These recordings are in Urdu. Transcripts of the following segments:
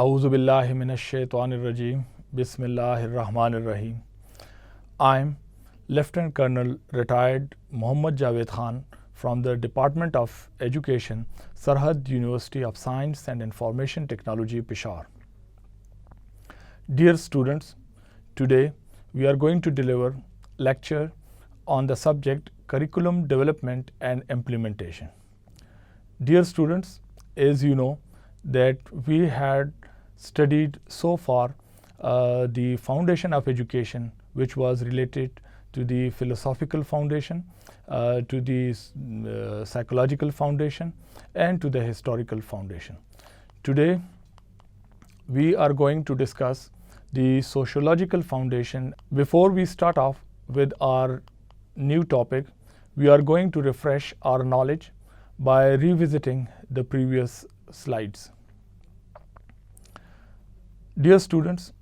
اعوذ باللہ من الشیطان الرجیم بسم اللہ الرحمن الرحیم. I am Lieutenant Colonel retired Mohammad Javed Khan from the Department of Education, Sarhad University of Science and Information Technology, Peshawar. Dear students, today we are going to deliver lecture on the subject Curriculum Development and Implementation. Dear students, as you know that we had studied so far the foundation of education, which was related to the philosophical foundation, to the psychological foundation, and to the historical foundation. Today we are going to discuss the sociological foundation. Before we start off with our new topic, we are going to refresh our knowledge by revisiting the previous slides. Dear students,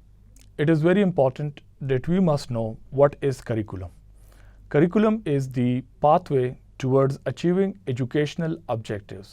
it is very important that we must know what is curriculum. Curriculum is the pathway towards achieving educational objectives.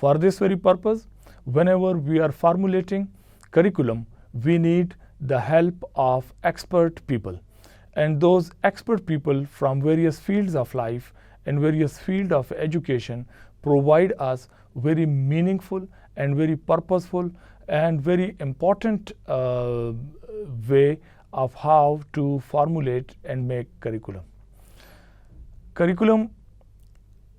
For this very purpose, whenever we are formulating curriculum, we need the help of expert people. And those expert people from various fields of life and various fields of education provide us very meaningful and very purposeful and very important way of how to formulate and make curriculum. Curriculum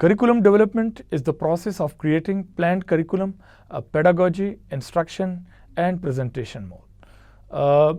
Curriculum development is the process of creating planned curriculum, pedagogy, instruction and presentation mode।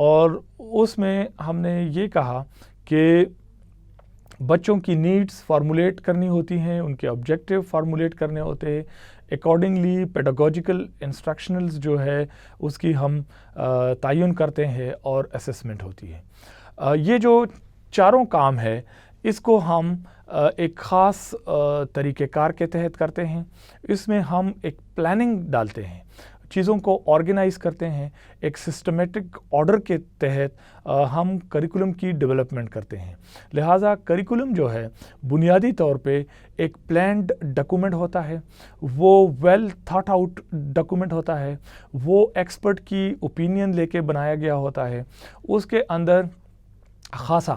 اور اس میں ہم نے یہ کہا کہ بچوں کی نیڈز فارمولیٹ کرنی ہوتی ہیں، ان کے آبجیکٹیو فارمولیٹ کرنے ہوتے ہیں، اکارڈنگلی پیڈاگوجیکل انسٹرکشنلز جو ہے اس کی ہم تعین کرتے ہیں اور اسسمنٹ ہوتی ہے۔ یہ جو چاروں کام ہے اس کو ہم ایک خاص طریقہ کار کے تحت کرتے ہیں۔ اس میں ہم ایک پلاننگ ڈالتے ہیں، چیزوں کو آرگنائز کرتے ہیں، ایک سسٹمیٹک آرڈر کے تحت ہم کریکولم کی ڈیولپمنٹ کرتے ہیں۔ لہٰذا کریکولم جو ہے بنیادی طور پہ ایک پلانڈ ڈاکومنٹ ہوتا ہے، وہ ویل تھاٹ آؤٹ ڈاکومنٹ ہوتا ہے، وہ ایکسپرٹ کی اوپینین لے کے بنایا گیا ہوتا ہے، اس کے اندر خاصا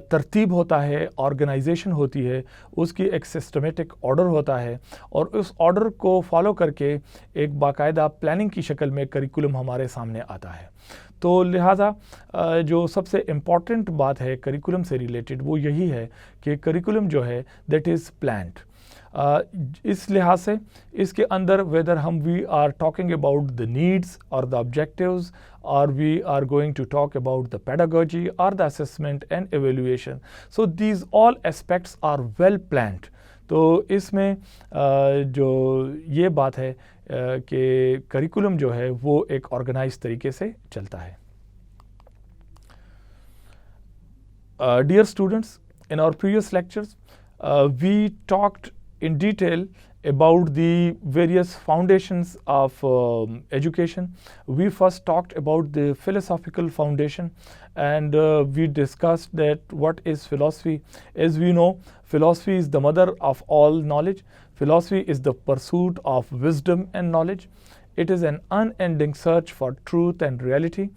ترتیب ہوتا ہے، آرگنائزیشن ہوتی ہے، اس کی ایک سسٹمیٹک آرڈر ہوتا ہے، اور اس آرڈر کو فالو کر کے ایک باقاعدہ پلاننگ کی شکل میں کریکولم ہمارے سامنے آتا ہے۔ تو لہٰذا جو سب سے امپورٹنٹ بات ہے کریکولم سے ریلیٹڈ وہ یہی ہے کہ کریکولم جو ہے دیٹ از پلانڈ۔ اس لحاظ سے اس کے اندر ویدر ہم we are talking about the needs اور دا آبجیکٹیوز اور we are going to talk about the pedagogy اور the assessment and evaluation, so these all aspects are well planned. تو اس میں جو یہ بات ہے کہ کریکولم جو ہے وہ ایک آرگنائز طریقے سے چلتا ہے۔ Dear students, in our previous lectures, we talked in detail about the various foundations of education. We first talked about the philosophical foundation, and we discussed that what is philosophy. As we know, philosophy is the mother of all knowledge. Philosophy is the pursuit of wisdom and knowledge. It is an unending search for truth and reality.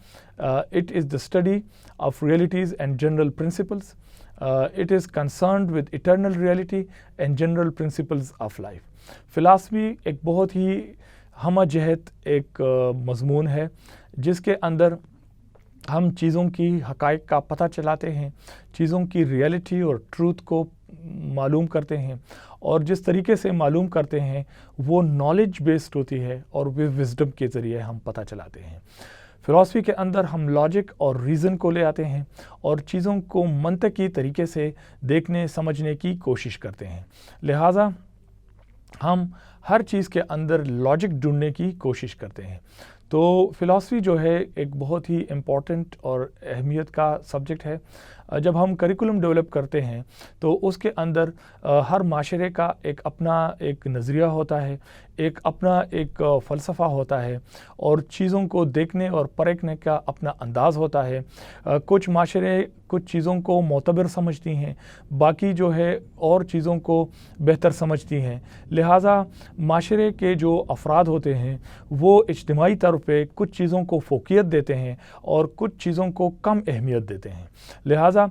It is the study of realities and general principles. It is concerned with eternal reality and general principles of life. Philosophy ایک بہت ہی ہمہ جہت ایک مضمون ہے جس کے اندر ہم چیزوں کی حقائق کا پتہ چلاتے ہیں، چیزوں کی ریئلٹی اور ٹروتھ کو معلوم کرتے ہیں، اور جس طریقے سے معلوم کرتے ہیں وہ نالج بیسڈ ہوتی ہے اور وہ وزڈم کے ذریعے ہم پتہ چلاتے ہیں۔ فلاسفی کے اندر ہم لاجک اور ریزن کو لے آتے ہیں اور چیزوں کو منطقی طریقے سے دیکھنے سمجھنے کی کوشش کرتے ہیں۔ لہٰذا ہم ہر چیز کے اندر لاجک ڈھونڈنے کی کوشش کرتے ہیں۔ تو فلاسفی جو ہے ایک بہت ہی امپورٹنٹ اور اہمیت کا سبجیکٹ ہے۔ جب ہم کریکولم ڈیولپ کرتے ہیں تو اس کے اندر ہر معاشرے کا ایک اپنا ایک نظریہ ہوتا ہے، ایک اپنا ایک فلسفہ ہوتا ہے، اور چیزوں کو دیکھنے اور پرکھنے کا اپنا انداز ہوتا ہے۔ کچھ معاشرے کچھ چیزوں کو معتبر سمجھتی ہیں، باقی جو ہے اور چیزوں کو بہتر سمجھتی ہیں۔ لہٰذا معاشرے کے جو افراد ہوتے ہیں وہ اجتماعی طور پہ کچھ چیزوں کو فوقیت دیتے ہیں اور کچھ چیزوں کو کم اہمیت دیتے ہیں۔ لہٰذا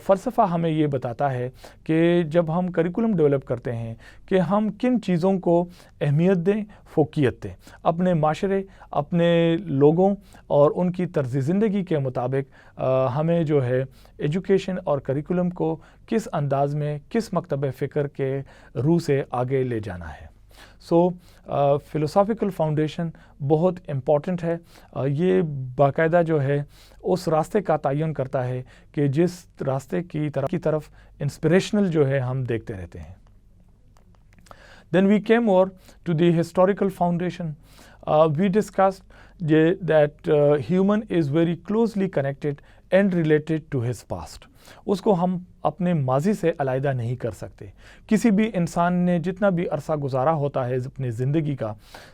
فلسفہ ہمیں یہ بتاتا ہے کہ جب ہم کریکولم ڈیولپ کرتے ہیں کہ ہم کن چیزوں کو اہمیت دیں، فوقیت دیں، اپنے معاشرے، اپنے لوگوں اور ان کی طرز زندگی کے مطابق ہمیں جو ہے ایجوکیشن اور کریکولم کو کس انداز میں، کس مکتب فکر کے روح سے آگے لے جانا ہے۔ سو فلسافیکل فاؤنڈیشن بہت امپورٹنٹ ہے۔ یہ باقاعدہ جو ہے اس راستے کا تعین کرتا ہے کہ جس راستے کی طرف انسپریشنل جو ہے ہم دیکھتے رہتے ہیں۔ Then we came over to the historical foundation. We discussed that human is very closely connected and related to his past. اس کو ہم اپنے ماضی سے علیحدہ نہیں کر سکتے۔ کسی بھی انسان نے جتنا بھی عرصہ گزارا ہوتا ہے اپنی زندگی کا،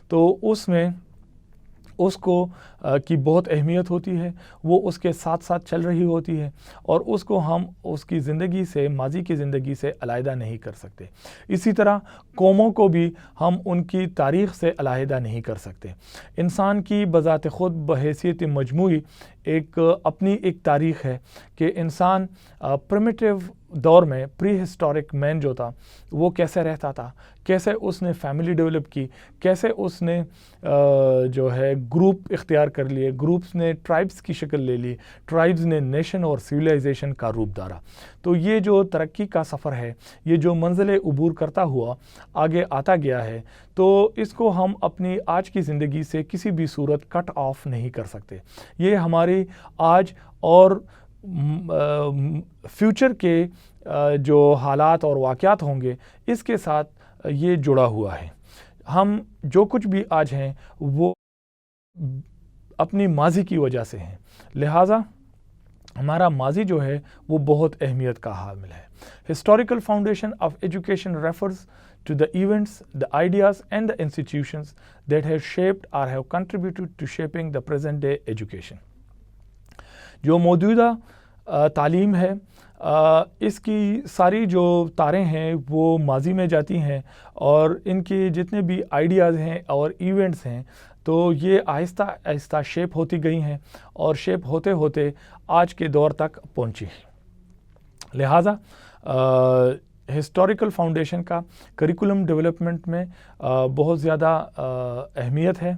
تو اس میں اس کو کی بہت اہمیت ہوتی ہے، وہ اس کے ساتھ ساتھ چل رہی ہوتی ہے، اور اس کو ہم اس کی زندگی سے، ماضی کی زندگی سے علیحدہ نہیں کر سکتے۔ اسی طرح قوموں کو بھی ہم ان کی تاریخ سے علیحدہ نہیں کر سکتے۔ انسان کی بذات خود بحیثیت مجموعی ایک اپنی ایک تاریخ ہے کہ انسان پریمیٹیو دور میں، پری ہسٹورک مین جو تھا وہ کیسے رہتا تھا، کیسے اس نے فیملی ڈیولپ کی، کیسے اس نے جو ہے گروپ اختیار کر لیے، گروپس نے ٹرائبس کی شکل لے لی، ٹرائبس نے نیشن اور سویلائزیشن کا روپ دھارا۔ تو یہ جو ترقی کا سفر ہے، یہ جو منزل عبور کرتا ہوا آگے آتا گیا ہے، تو اس کو ہم اپنی آج کی زندگی سے کسی بھی صورت کٹ آف نہیں کر سکتے. یہ ہماری آج اور فیوچر کے جو حالات اور واقعات ہوں گے اس کے ساتھ یہ جڑا ہوا ہے. ہم جو کچھ بھی آج ہیں وہ اپنی ماضی کی وجہ سے ہیں، لہٰذا ہمارا ماضی جو ہے وہ بہت اہمیت کا حامل ہے. Historical foundation of education refers to the events, the ideas and the institutions that have shaped or have contributed to shaping the present day education. جو موجودہ تعلیم ہے اس کی ساری جو تاریں ہیں وہ ماضی میں جاتی ہیں اور ان کے جتنے بھی آئیڈیاز ہیں اور ایونٹس ہیں تو یہ آہستہ آہستہ شیپ ہوتی گئی ہیں اور شیپ ہوتے ہوتے آج کے دور تک پہنچی. لہٰذا ہسٹوریکل فاؤنڈیشن کا کریکولم ڈیولپمنٹ میں بہت زیادہ اہمیت ہے.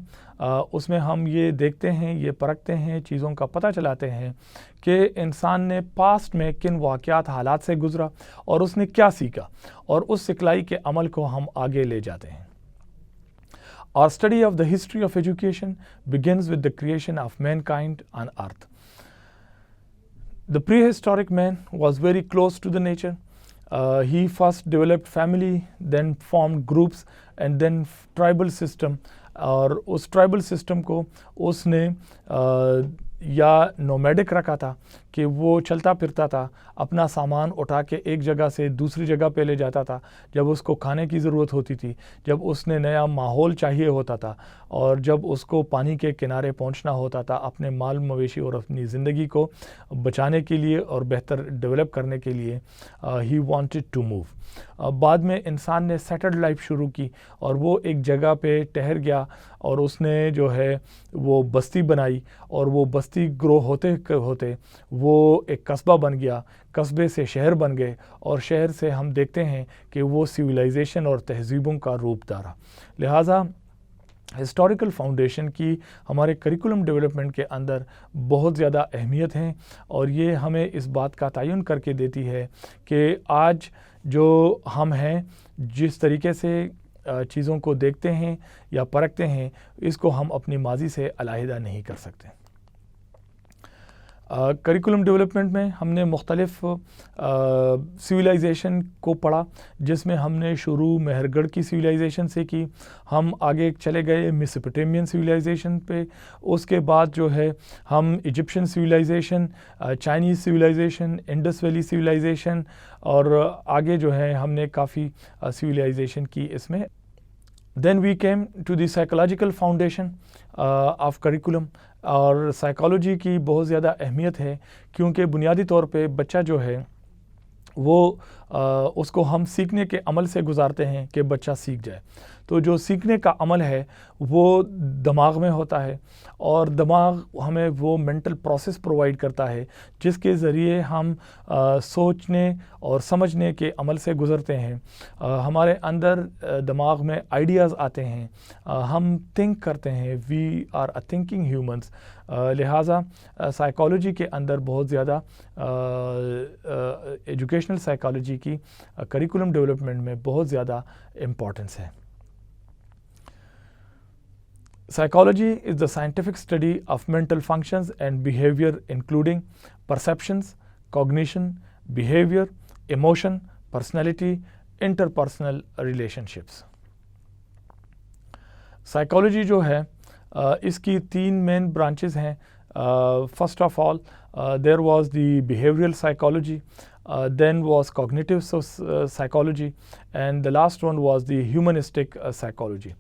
اس میں ہم یہ دیکھتے ہیں، یہ پرکھتے ہیں، چیزوں کا پتہ چلاتے ہیں کہ انسان نے پاسٹ میں کن واقعات حالات سے گزرا اور اس نے کیا سیکھا اور اس سکھلائی کے عمل کو ہم آگے لے جاتے ہیں. Our study of the history of education begins with the creation of mankind on earth. The prehistoric man was very close to the nature. He first developed family, then formed groups and then tribal system. اور اس ٹرائبل سسٹم کو اس نے یا نومیڈک رکھا تھا کہ وہ چلتا پھرتا تھا، اپنا سامان اٹھا کے ایک جگہ سے دوسری جگہ پہ لے جاتا تھا جب اس کو کھانے کی ضرورت ہوتی تھی، جب اس نے نیا ماحول چاہیے ہوتا تھا اور جب اس کو پانی کے کنارے پہنچنا ہوتا تھا اپنے مال مویشی اور اپنی زندگی کو بچانے کے لیے اور بہتر ڈیولپ کرنے کے لیے. He wanted to move. بعد میں انسان نے سیٹلڈ لائف شروع کی اور وہ ایک جگہ پہ ٹھہر گیا اور اس نے جو ہے وہ بستی بنائی اور وہ بستی گرو ہوتے ہوتے وہ ایک قصبہ بن گیا، قصبے سے شہر بن گئے اور شہر سے ہم دیکھتے ہیں کہ وہ سویلائزیشن اور تہذیبوں کا روپ دھارا. لہٰذا ہسٹوریکل فاؤنڈیشن کی ہمارے کریکولم ڈیولپمنٹ کے اندر بہت زیادہ اہمیت ہیں اور یہ ہمیں اس بات کا تعین کر کے دیتی ہے کہ آج جو ہم ہیں جس طریقے سے چیزوں کو دیکھتے ہیں یا پرکھتے ہیں اس کو ہم اپنی ماضی سے علیحدہ نہیں کر سکتے. کریکولم ڈیولپمنٹ میں ہم نے مختلف سویلائزیشن کو پڑھا جس میں ہم نے شروع مہر گڑھ کی سویلائزیشن سے کی، ہم آگے چلے گئے میسوپوٹیمین سویلائزیشن پہ، اس کے بعد جو ہے ہم Egyptian civilisation, Chinese civilisation, Indus valley civilisation اور آگے جو ہے ہم نے کافی سویلائزیشن کی اس میں. Then we came to the psychological foundation of curriculum. اور سائیکالوجی کی بہت زیادہ اہمیت ہے کیونکہ بنیادی طور پہ بچہ جو ہے وہ اس کو ہم سیکھنے کے عمل سے گزارتے ہیں کہ بچہ سیکھ جائے. تو جو سیکھنے کا عمل ہے وہ دماغ میں ہوتا ہے اور دماغ ہمیں وہ مینٹل پروسیس پرووائڈ کرتا ہے جس کے ذریعے ہم سوچنے اور سمجھنے کے عمل سے گزرتے ہیں. ہمارے اندر دماغ میں آئیڈیاز آتے ہیں، ہم تھنک کرتے ہیں، we are a thinking humans. لہٰذا سائیکالوجی کے اندر بہت زیادہ ایجوکیشنل سائیکالوجی کی کریکولم ڈیولپمنٹ میں بہت زیادہ امپورٹنس ہے. Psychology is the scientific study of mental functions and behavior including perceptions, cognition, behavior, emotion, personality, interpersonal relationships. Psychology جو ہے اس کی 3 مین برانچز ہیں. First of all, there was the behavioral psychology, then was cognitive psychology and the last one was the humanistic psychology.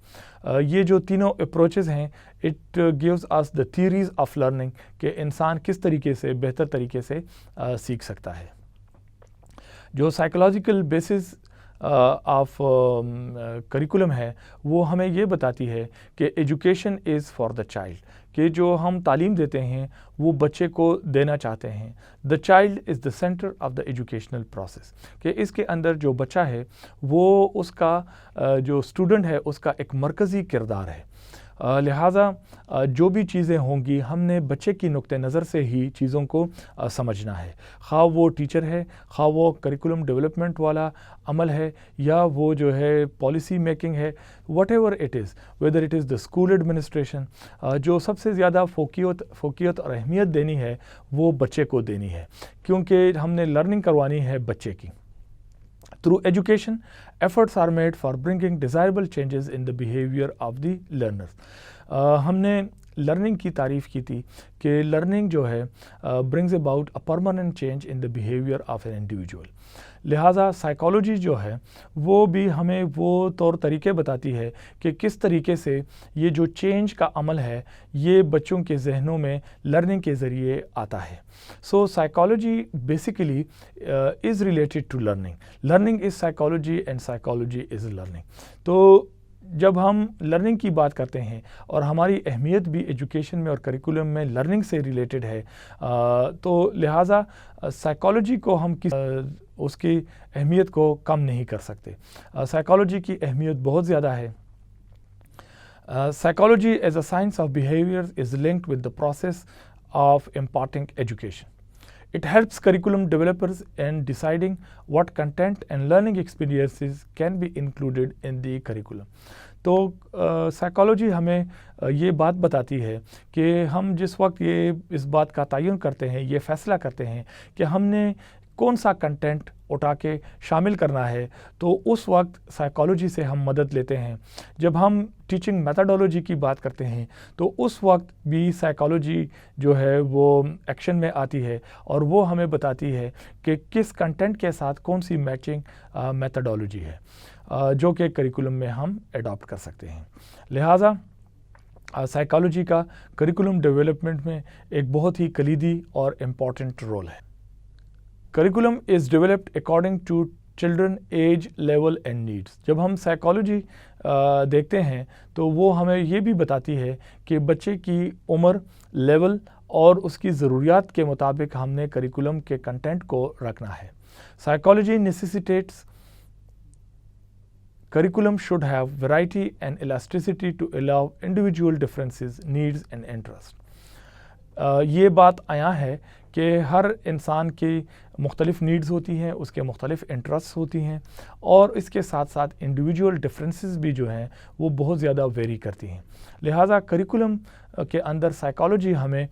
یہ جو تینوں اپروچز ہیں it gives us the theories of learning کہ انسان کس طریقے سے بہتر طریقے سے سیکھ سکتا ہے. جو سائیکولوجیکل بیسس آف کریکولم ہے وہ ہمیں یہ بتاتی ہے کہ education is for the child, کہ جو ہم تعلیم دیتے ہیں وہ بچے کو دینا چاہتے ہیں. The child is the centre of the educational process, کہ اس کے اندر جو بچہ ہے وہ اس کا جو اسٹوڈنٹ ہے اس کا ایک مرکزی کردار ہے. لہٰذا جو بھی چیزیں ہوں گی ہم نے بچے کی نقطہ نظر سے ہی چیزوں کو سمجھنا ہے، خواہ وہ ٹیچر ہے، خواہ وہ کریکولم ڈیولپمنٹ والا عمل ہے، یا وہ جو ہے پالیسی میکنگ ہے، what ever it is, whether it is the school administration, جو سب سے زیادہ فوقیت اور اہمیت دینی ہے وہ بچے کو دینی ہے، کیونکہ ہم نے لرننگ کروانی ہے بچے کی۔ Through education, efforts are made for bringing desirable changes in the behavior of the learners. ہم نے لرننگ کی تعریف کی تھی کہ لرننگ جو ہے brings about a permanent change in the behavior of an individual. لہٰذا سائیکالوجی جو ہے وہ بھی ہمیں وہ طور طریقے بتاتی ہے کہ کس طریقے سے یہ جو چینج کا عمل ہے یہ بچوں کے ذہنوں میں لرننگ کے ذریعے آتا ہے۔ So psychology basically is related to learning, learning is psychology and psychology is learning. تو جب ہم لرننگ کی بات کرتے ہیں اور ہماری اہمیت بھی ایجوکیشن میں اور کریکولم میں لرننگ سے ریلیٹڈ ہے، تو لہٰذا سائیکالوجی کو ہم اس کی اہمیت کو کم نہیں کر سکتے۔ سائیکالوجی کی اہمیت بہت زیادہ ہے۔ Psychology as a science of behavior is linked with the process of imparting education. It helps curriculum developers in deciding what content and learning experiences can be included in the curriculum. تو سائیکالوجی ہمیں یہ بات بتاتی ہے کہ ہم جس وقت اس بات کا تعین کرتے ہیں، یہ فیصلہ کرتے ہیں کہ ہم نے کون سا کنٹینٹ اٹھا کے شامل کرنا ہے، تو اس وقت سائیکالوجی سے ہم مدد لیتے ہیں۔ جب ہم ٹیچنگ میتھڈولوجی کی بات کرتے ہیں تو اس وقت بھی سائیکالوجی جو ہے وہ ایکشن میں آتی ہے اور وہ ہمیں بتاتی ہے کہ کس کنٹینٹ کے ساتھ کون سی میچنگ میتھڈولوجی ہے جو کہ کریکولم میں ہم اڈاپٹ کر سکتے ہیں۔ لہٰذا سائیکالوجی کا کریکولم ڈیولپمنٹ میں ایک بہت ہی کلیدی اور امپورٹنٹ رول ہے۔ Curriculum is developed according to children age level and needs. جب ہم سائیکالوجی دیکھتے ہیں تو وہ ہمیں یہ بھی بتاتی ہے کہ بچے کی عمر، لیول اور اس کی ضروریات کے مطابق ہم نے کریکولم کے کنٹینٹ کو رکھنا ہے۔ Psychology necessitates curriculum should have variety and elasticity to allow individual differences, needs and interest. یہ بات عیاں ہے کہ ہر انسان کی مختلف نیڈز ہوتی ہیں، اس کے مختلف انٹرسٹ ہوتی ہیں، اور اس کے ساتھ ساتھ انڈیویجول ڈفرینسز بھی جو ہیں وہ بہت زیادہ ویری کرتی ہیں۔ لہٰذا کریکولم کے اندر سائیکالوجی ہمیں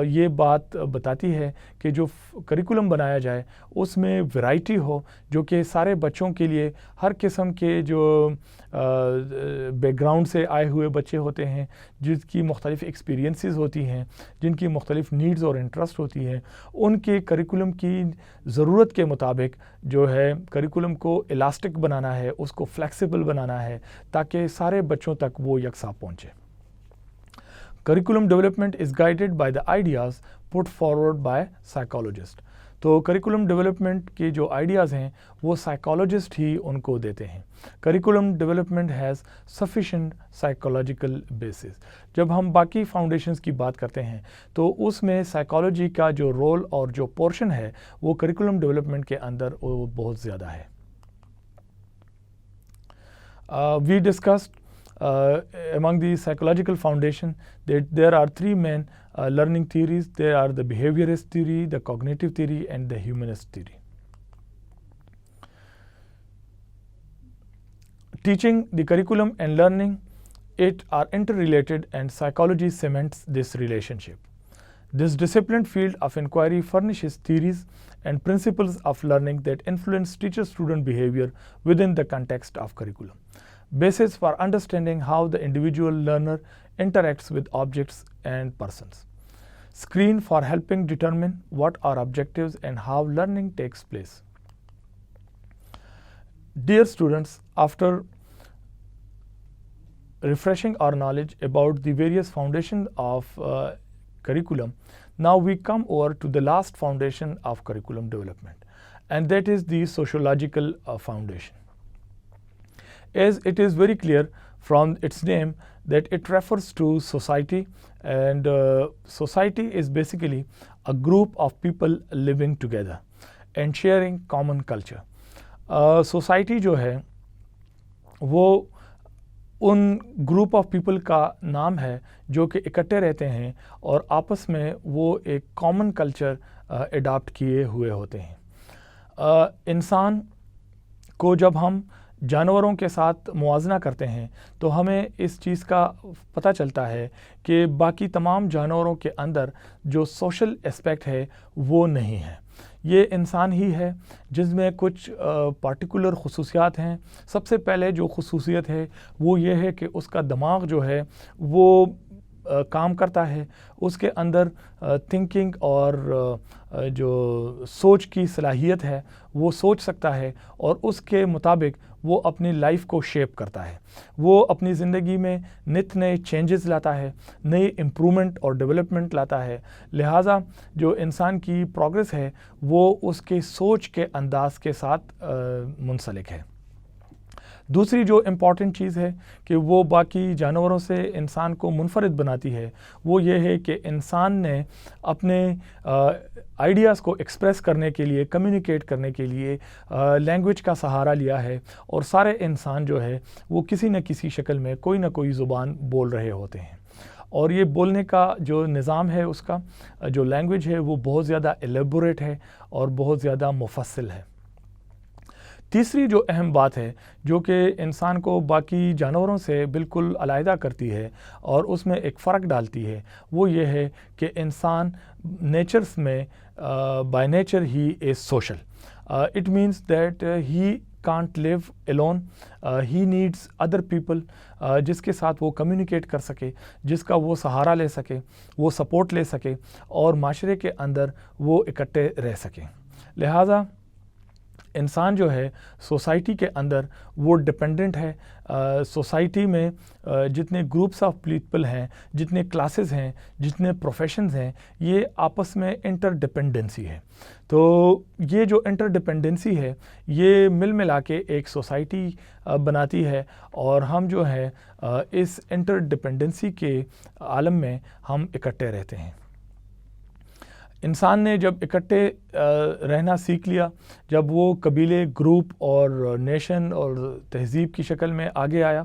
یہ بات بتاتی ہے کہ جو کریکولم بنایا جائے اس میں ویرائٹی ہو، جو کہ سارے بچوں کے لیے، ہر قسم کے جو بیک گراؤنڈ سے آئے ہوئے بچے ہوتے ہیں، جس کی مختلف ایکسپیرینسز ہوتی ہیں، جن کی مختلف نیڈز اور انٹرسٹ ہوتی ہیں، ان کے کریکولم کی ضرورت کے مطابق جو ہے کریکولم کو الاسٹک بنانا ہے، اس کو فلیکسیبل بنانا ہے تاکہ سارے بچوں تک وہ یکساں پہنچے۔ Curriculum development is guided by the ideas put forward by psychologists. تو کریکولم ڈیولپمنٹ کے جو آئیڈیاز ہیں وہ سائیکالوجسٹ ہی ان کو دیتے ہیں۔ Curriculum development has sufficient psychological basis. جب ہم باقی فاؤنڈیشنز کی بات کرتے ہیں تو اس میں سائیکالوجی کا جو رول اور جو پورشن ہے وہ کریکولم ڈیولپمنٹ کے اندر وہ بہت زیادہ ہے۔ We discussed among the psychological foundation that there are three main learning theories. There are the behaviorist theory, the cognitive theory and the humanist theory. Teaching, the curriculum and learning it are interrelated and psychology cements this relationship. This disciplined field of inquiry furnishes theories and principles of learning that influence teacher-student behavior within the context of curriculum. Basis for understanding how the individual learner interacts with objects and persons. Screen for helping determine what are objectives and how learning takes place. Dear students, after refreshing our knowledge about the various foundations of curriculum, now we come over to the last foundation of curriculum development, and that is the sociological foundation. As it is very clear from its name that it refers to society, and society is basically a group of people living together and sharing common culture. Society جو ہے وہ ان گروپ آف پیپل کا نام ہے جو کہ اکٹھے رہتے ہیں اور آپس میں وہ ایک کامن کلچر اڈاپٹ کیے ہوئے ہوتے ہیں۔ انسان کو جب ہم جانوروں کے ساتھ موازنہ کرتے ہیں تو ہمیں اس چیز کا پتہ چلتا ہے کہ باقی تمام جانوروں کے اندر جو سوشل اسپیکٹ ہے وہ نہیں ہے، یہ انسان ہی ہے جس میں کچھ پارٹیکولر خصوصیات ہیں۔ سب سے پہلے جو خصوصیت ہے وہ یہ ہے کہ اس کا دماغ جو ہے وہ کام کرتا ہے، اس کے اندر تھنکنگ اور جو سوچ کی صلاحیت ہے وہ سوچ سکتا ہے اور اس کے مطابق وہ اپنی لائف کو شیپ کرتا ہے، وہ اپنی زندگی میں نت نئے چینجز لاتا ہے، نئی امپرومنٹ اور ڈیولپمنٹ لاتا ہے۔ لہٰذا جو انسان کی پروگریس ہے وہ اس کے سوچ کے انداز کے ساتھ منسلک ہے۔ دوسری جو امپورٹنٹ چیز ہے کہ وہ باقی جانوروں سے انسان کو منفرد بناتی ہے وہ یہ ہے کہ انسان نے اپنے آئیڈیاز کو ایکسپریس کرنے کے لیے، کمیونیکیٹ کرنے کے لیے لینگویج کا سہارا لیا ہے، اور سارے انسان جو ہے وہ کسی نہ کسی شکل میں کوئی نہ کوئی زبان بول رہے ہوتے ہیں، اور یہ بولنے کا جو نظام ہے، اس کا جو لینگویج ہے وہ بہت زیادہ ایلیبوریٹ ہے اور بہت زیادہ مفصل ہے۔ تیسری جو اہم بات ہے جو کہ انسان کو باقی جانوروں سے بالکل علیحدہ کرتی ہے اور اس میں ایک فرق ڈالتی ہے، وہ یہ ہے کہ انسان نیچرز میں by nature he is social. It means that he can't live alone, he needs other people جس کے ساتھ وہ کمیونیکیٹ کر سکے، جس کا وہ سہارا لے سکے، وہ سپورٹ لے سکے اور معاشرے کے اندر وہ اکٹھے رہ سکیں۔ لہٰذا انسان جو ہے سوسائٹی کے اندر وہ ڈپینڈنٹ ہے۔ سوسائٹی میں جتنے گروپس آف پیپل ہیں، جتنے کلاسز ہیں، جتنے پروفیشنز ہیں، یہ آپس میں انٹر ڈپینڈنسی ہے۔ تو یہ جو انٹر ڈپینڈنسی ہے یہ مل ملا کے ایک سوسائٹی بناتی ہے، اور ہم جو ہے اس انٹر ڈپینڈنسی کے عالم میں ہم اکٹھے رہتے ہیں۔ انسان نے جب اکٹھے رہنا سیکھ لیا، جب وہ قبیلے، گروپ اور نیشن اور تہذیب کی شکل میں آگے آیا،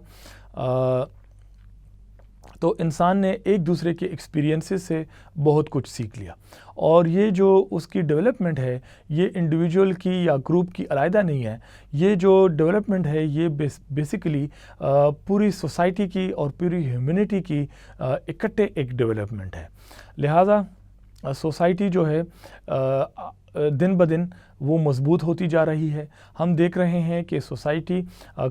تو انسان نے ایک دوسرے کے ایکسپیرینسز سے بہت کچھ سیکھ لیا، اور یہ جو اس کی ڈیولپمنٹ ہے یہ انڈیویجول کی یا گروپ کی علیحدہ نہیں ہے، یہ جو ڈیولپمنٹ ہے یہ بیسیکلی پوری سوسائٹی کی اور پوری ہیومینٹی کی اکٹھے ایک ڈیولپمنٹ ہے۔ لہٰذا سوسائٹی جو ہے دن بدن وہ مضبوط ہوتی جا رہی ہے۔ ہم دیکھ رہے ہیں کہ سوسائٹی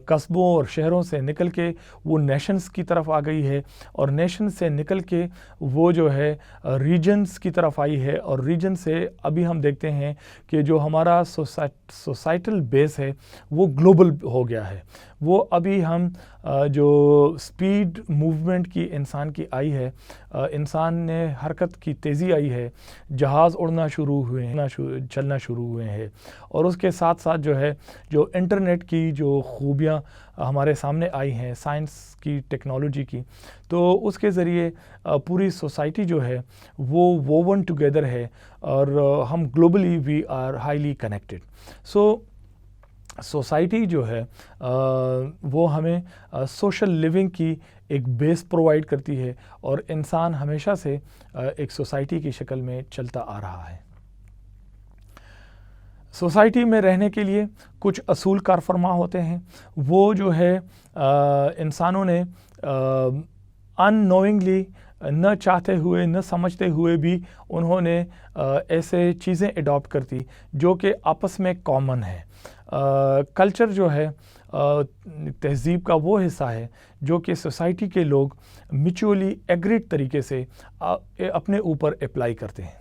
قصبوں اور شہروں سے نکل کے وہ نیشنز کی طرف آ گئی ہے، اور نیشن سے نکل کے وہ جو ہے ریجنز کی طرف آئی ہے، اور ریجن سے ابھی ہم دیکھتے ہیں کہ جو ہمارا سوسائٹل بیس ہے وہ گلوبل ہو گیا ہے۔ وہ ابھی ہم جو سپیڈ موومنٹ کی انسان کی آئی ہے، انسان نے حرکت کی تیزی آئی ہے، جہاز اڑنا شروع ہوئے ہیں، چلنا شروع ہوئے ہیں، اور اس کے ساتھ ساتھ جو ہے جو انٹرنیٹ کی جو خوبیاں ہمارے سامنے آئی ہیں، سائنس کی، ٹیکنالوجی کی، تو اس کے ذریعے پوری سوسائٹی جو ہے وہ ووون ٹوگیدر ہے، اور ہم globally we are highly connected. So society جو ہے وہ ہمیں سوشل لیونگ کی ایک بیس پرووائڈ کرتی ہے، اور انسان ہمیشہ سے ایک سوسائٹی کی شکل میں چلتا آ رہا ہے۔ سوسائٹی میں رہنے کے لیے کچھ اصول کار فرما ہوتے ہیں، وہ جو ہے انسانوں نے ان نوئنگلی، نہ چاہتے ہوئے، نہ سمجھتے ہوئے بھی انہوں نے ایسے چیزیں اڈاپٹ کرتی جو کہ آپس میں کامن ہے۔ کلچر جو ہے تہذیب کا وہ حصہ ہے جو کہ سوسائٹی کے لوگ میچولی ایگریڈ طریقے سے اپنے اوپر اپلائی کرتے ہیں۔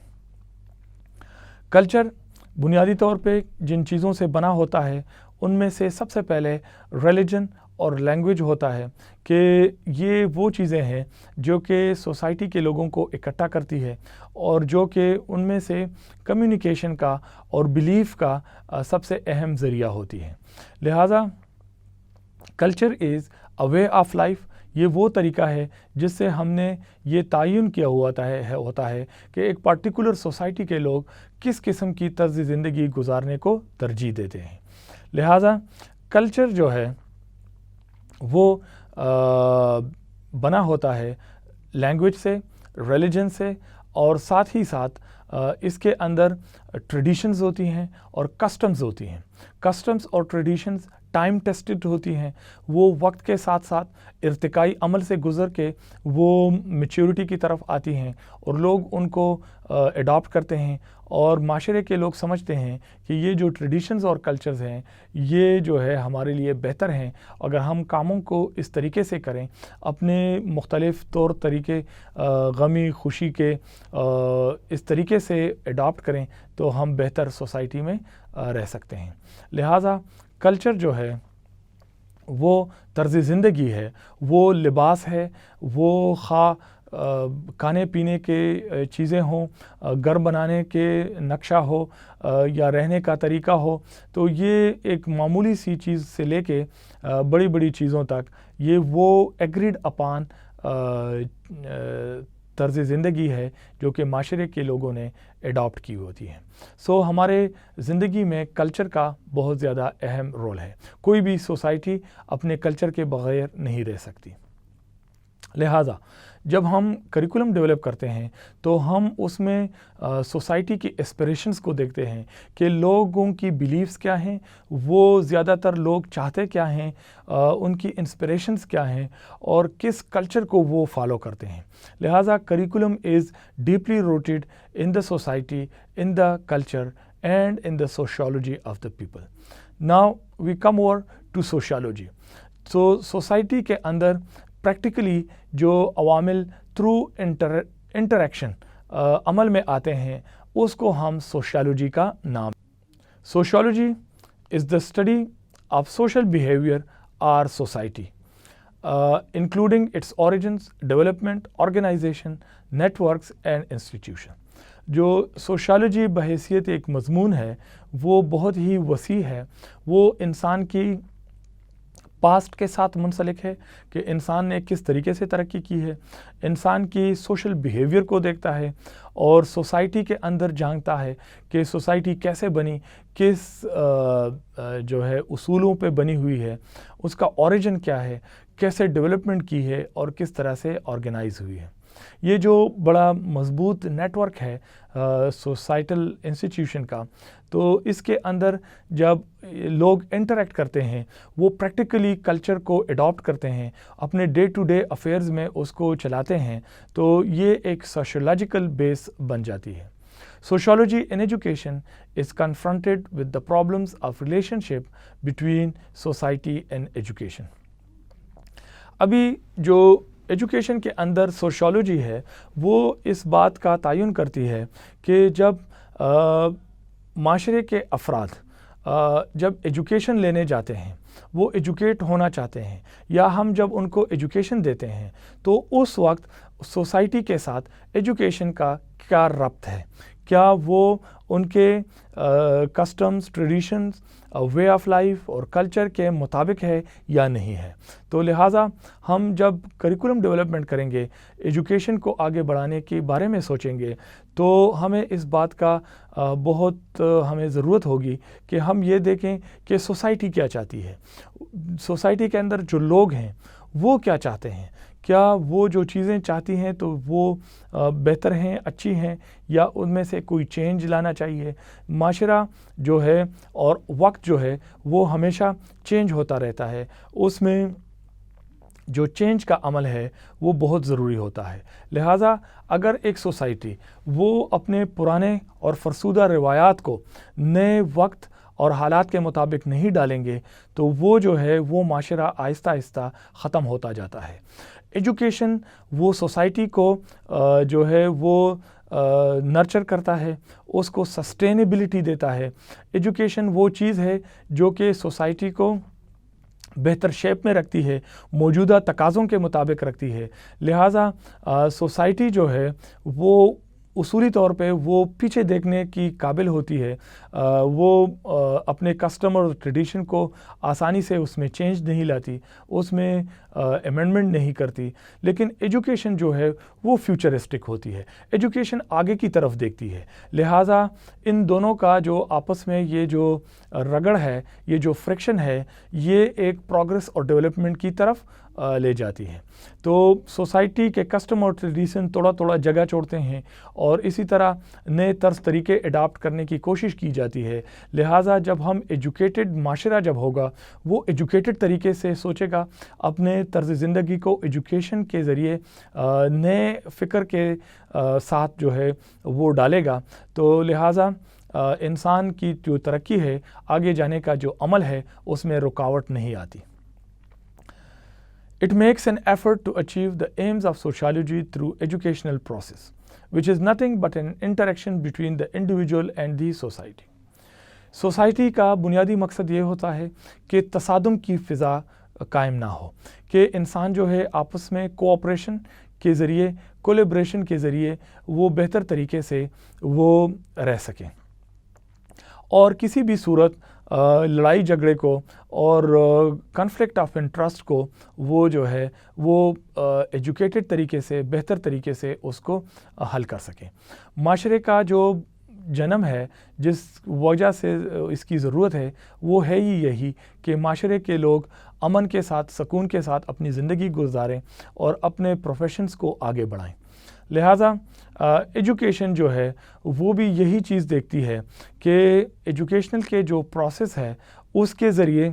کلچر بنیادی طور پہ جن چیزوں سے بنا ہوتا ہے ان میں سے سب سے پہلے ریلیجن اور لینگویج ہوتا ہے، کہ یہ وہ چیزیں ہیں جو کہ سوسائٹی کے لوگوں کو اکٹھا کرتی ہے، اور جو کہ ان میں سے کمیونیکیشن کا اور بیلیف کا سب سے اہم ذریعہ ہوتی ہے۔ لہٰذا culture is a way of life, یہ وہ طریقہ ہے جس سے ہم نے یہ تعین کیا ہوتا ہے کہ ایک پرٹیکولر سوسائٹی کے لوگ کس قسم کی طرز زندگی گزارنے کو ترجیح دیتے ہیں۔ لہٰذا کلچر جو ہے وہ بنا ہوتا ہے لینگویج سے، ریلیجن سے، اور ساتھ ہی ساتھ اس کے اندر ٹریڈیشنز ہوتی ہیں اور کسٹمز ہوتی ہیں. کسٹمز اور ٹریڈیشنز ٹائم ٹیسٹڈ ہوتی ہیں، وہ وقت کے ساتھ ساتھ ارتقائی عمل سے گزر کے وہ میچورٹی کی طرف آتی ہیں اور لوگ ان کو اڈاپٹ کرتے ہیں، اور معاشرے کے لوگ سمجھتے ہیں کہ یہ جو ٹریڈیشنز اور کلچرز ہیں یہ جو ہے ہمارے لیے بہتر ہیں. اگر ہم کاموں کو اس طریقے سے کریں، اپنے مختلف طور طریقے غمی خوشی کے اس طریقے سے اڈاپٹ کریں تو ہم بہتر سوسائٹی میں رہ سکتے ہیں. لہٰذا کلچر جو ہے وہ طرز زندگی ہے، وہ لباس ہے، وہ خواہ کھانے پینے کے چیزیں ہوں، گھر بنانے کے نقشہ ہو، یا رہنے کا طریقہ ہو، تو یہ ایک معمولی سی چیز سے لے کے بڑی بڑی چیزوں تک یہ وہ ایگریڈ اپان طرز زندگی ہے جو کہ معاشرے کے لوگوں نے اڈاپٹ کی ہوتی ہے. سو ہمارے زندگی میں کلچر کا بہت زیادہ اہم رول ہے. کوئی بھی سوسائٹی اپنے کلچر کے بغیر نہیں رہ سکتی. لہٰذا جب ہم کریکولم ڈیولپ کرتے ہیں تو ہم اس میں سوسائٹی کی اسپریشنز کو دیکھتے ہیں کہ لوگوں کی بیلیفز کیا ہیں، وہ زیادہ تر لوگ چاہتے کیا ہیں، ان کی انسپریشنز کیا ہیں، اور کس کلچر کو وہ فالو کرتے ہیں. لہٰذا curriculum is deeply rooted in the society, in the culture and in the sociology of the people. Now we come over to sociology. تو سوسائٹی کے اندر پریکٹیکلی جو عوامل تھرو انٹریکشن عمل میں آتے ہیں اس کو ہم سوشیالوجی کا نام. Sociology is the study of social behaviour or society including its origins, development, organisation, networks and institution. جو سوشیالوجی بحیثیت ایک مضمون ہے وہ بہت ہی وسیع ہے. وہ انسان کی پاسٹ کے ساتھ منسلک ہے کہ انسان نے کس طریقے سے ترقی کی ہے، انسان کی سوشل بیہیویئر کو دیکھتا ہے اور سوسائٹی کے اندر جانتا ہے کہ سوسائٹی کیسے بنی، کس جو ہے اصولوں پہ بنی ہوئی ہے، اس کا اوریجن کیا ہے، کیسے ڈیولپمنٹ کی ہے اور کس طرح سے آرگنائز ہوئی ہے. یہ جو بڑا مضبوط نیٹ ورک ہے سوسائٹل انسٹیٹیوشن کا، تو اس کے اندر جب لوگ انٹریکٹ کرتے ہیں وہ پریکٹیکلی کلچر کو اڈاپٹ کرتے ہیں، اپنے ڈے ٹو ڈے افیئرز میں اس کو چلاتے ہیں، تو یہ ایک سوشیولوجیکل بیس بن جاتی ہے. Sociology in education is confronted with the problems of relationship between society and education. ابھی جو ایجوکیشن کے اندر سوشیالوجی ہے وہ اس بات کا تعین کرتی ہے کہ جب معاشرے کے افراد جب ایجوکیشن لینے جاتے ہیں، وہ ایجوکیٹ ہونا چاہتے ہیں، یا ہم جب ان کو ایجوکیشن دیتے ہیں تو اس وقت سوسائٹی کے ساتھ ایجوکیشن کا کیا ربط ہے، کیا وہ ان کے customs, traditions, way of life اور کلچر کے مطابق ہے یا نہیں ہے. تو لہٰذا ہم جب کریکولم ڈیولپمنٹ کریں گے، ایجوکیشن کو آگے بڑھانے کے بارے میں سوچیں گے، تو ہمیں اس بات کا بہت ہمیں ضرورت ہوگی کہ ہم یہ دیکھیں کہ سوسائٹی کیا چاہتی ہے، سوسائٹی کے اندر جو لوگ ہیں وہ کیا چاہتے ہیں، کیا وہ جو چیزیں چاہتی ہیں تو وہ بہتر ہیں، اچھی ہیں، یا ان میں سے کوئی چینج لانا چاہیے. معاشرہ جو ہے اور وقت جو ہے وہ ہمیشہ چینج ہوتا رہتا ہے، اس میں جو چینج کا عمل ہے وہ بہت ضروری ہوتا ہے. لہٰذا اگر ایک سوسائٹی وہ اپنے پرانے اور فرسودہ روایات کو نئے وقت اور حالات کے مطابق نہیں ڈالیں گے تو وہ جو ہے وہ معاشرہ آہستہ آہستہ ختم ہوتا جاتا ہے. ایجوکیشن وہ سوسائٹی کو جو ہے وہ نرچر کرتا ہے، اس کو سسٹینیبلٹی دیتا ہے. ایجوکیشن وہ چیز ہے جو کہ سوسائٹی کو بہتر شیپ میں رکھتی ہے، موجودہ تقاضوں کے مطابق رکھتی ہے. لہٰذا سوسائٹی جو ہے وہ اصولی طور پہ وہ پیچھے دیکھنے کی قابل ہوتی ہے، وہ اپنے کسٹم اور ٹریڈیشن کو آسانی سے اس میں چینج نہیں لاتی، اس میں امینڈمنٹ نہیں کرتی. لیکن ایجوکیشن جو ہے وہ فیوچرسٹک ہوتی ہے. ایجوکیشن آگے کی طرف دیکھتی ہے. لہٰذا ان دونوں کا جو آپس میں یہ جو رگڑ ہے, یہ جو فرکشن ہے, یہ ایک پروگرس اور ڈیولپمنٹ کی طرف لے جاتی ہے. تو سوسائٹی کے کسٹم اور ٹریڈیشن تھوڑا جگہ چھوڑتے ہیں اور اسی طرح نئے طرز طریقے اڈاپٹ کرنے کی کوشش کی جاتی ہے. لہٰذا جب ہم ایجوکیٹڈ معاشرہ جب ہوگا, وہ ایجوکیٹڈ طریقے سے سوچے گا, اپنے طرز زندگی کو ایجوکیشن کے ذریعے نئے فکر کے ساتھ جو ہے وہ ڈالے گا. تو لہٰذا انسان کی جو ترقی ہے, آگے جانے کا جو عمل ہے, اس میں رکاوٹ نہیں آتی. It makes an effort to achieve the aims of sociology through educational process, which is nothing but an interaction between the individual and the society. Society کا بنیادی مقصد یہ ہوتا ہے کہ تصادم کی فضا قائم نہ ہو, کہ انسان جو ہے آپس میں کوآپریشن کے ذریعے, کولیبریشن کے ذریعے وہ بہتر طریقے سے وہ رہ سکیں, اور کسی بھی صورت لڑائی جھگڑے کو اور کنفلکٹ آف انٹرسٹ کو وہ جو ہے وہ ایجوکیٹڈ طریقے سے, بہتر طریقے سے اس کو حل کر سکیں. معاشرے کا جو جنم ہے, جس وجہ سے اس کی ضرورت ہے, وہ ہے ہی یہی کہ معاشرے کے لوگ امن کے ساتھ, سکون کے ساتھ اپنی زندگی گزاریں اور اپنے پروفیشنز کو آگے بڑھائیں. لہٰذا ایجوکیشن جو ہے وہ بھی یہی چیز دیکھتی ہے کہ ایجوکیشنل کے جو پروسیس ہے اس کے ذریعے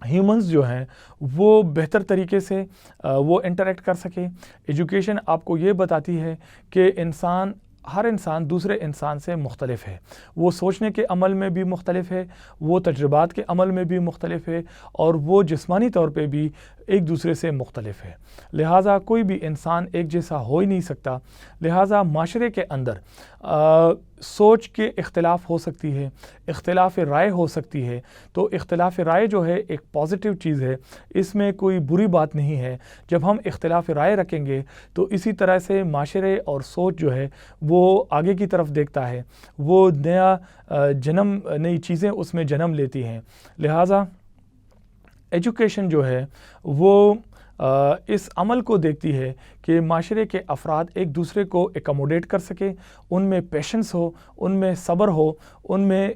ہیومنز جو ہیں وہ بہتر طریقے سے وہ انٹریکٹ کر سکیں. ایجوکیشن آپ کو یہ بتاتی ہے کہ ہر انسان دوسرے انسان سے مختلف ہے, وہ سوچنے کے عمل میں بھی مختلف ہے, وہ تجربات کے عمل میں بھی مختلف ہے, اور وہ جسمانی طور پہ بھی ایک دوسرے سے مختلف ہے. لہٰذا کوئی بھی انسان ایک جیسا ہو ہی نہیں سکتا. لہٰذا معاشرے کے اندر سوچ کے اختلاف ہو سکتی ہے, اختلاف رائے ہو سکتی ہے. تو اختلاف رائے جو ہے ایک پازیٹیو چیز ہے, اس میں کوئی بری بات نہیں ہے. جب ہم اختلاف رائے رکھیں گے تو اسی طرح سے معاشرے اور سوچ جو ہے وہ آگے کی طرف دیکھتا ہے, وہ نئی چیزیں اس میں جنم لیتی ہیں. لہٰذا ایجوکیشن جو ہے وہ اس عمل کو دیکھتی ہے کہ معاشرے کے افراد ایک دوسرے کو ایکاموڈیٹ کر سکے, ان میں پیشنس ہو, ان میں صبر ہو, ان میں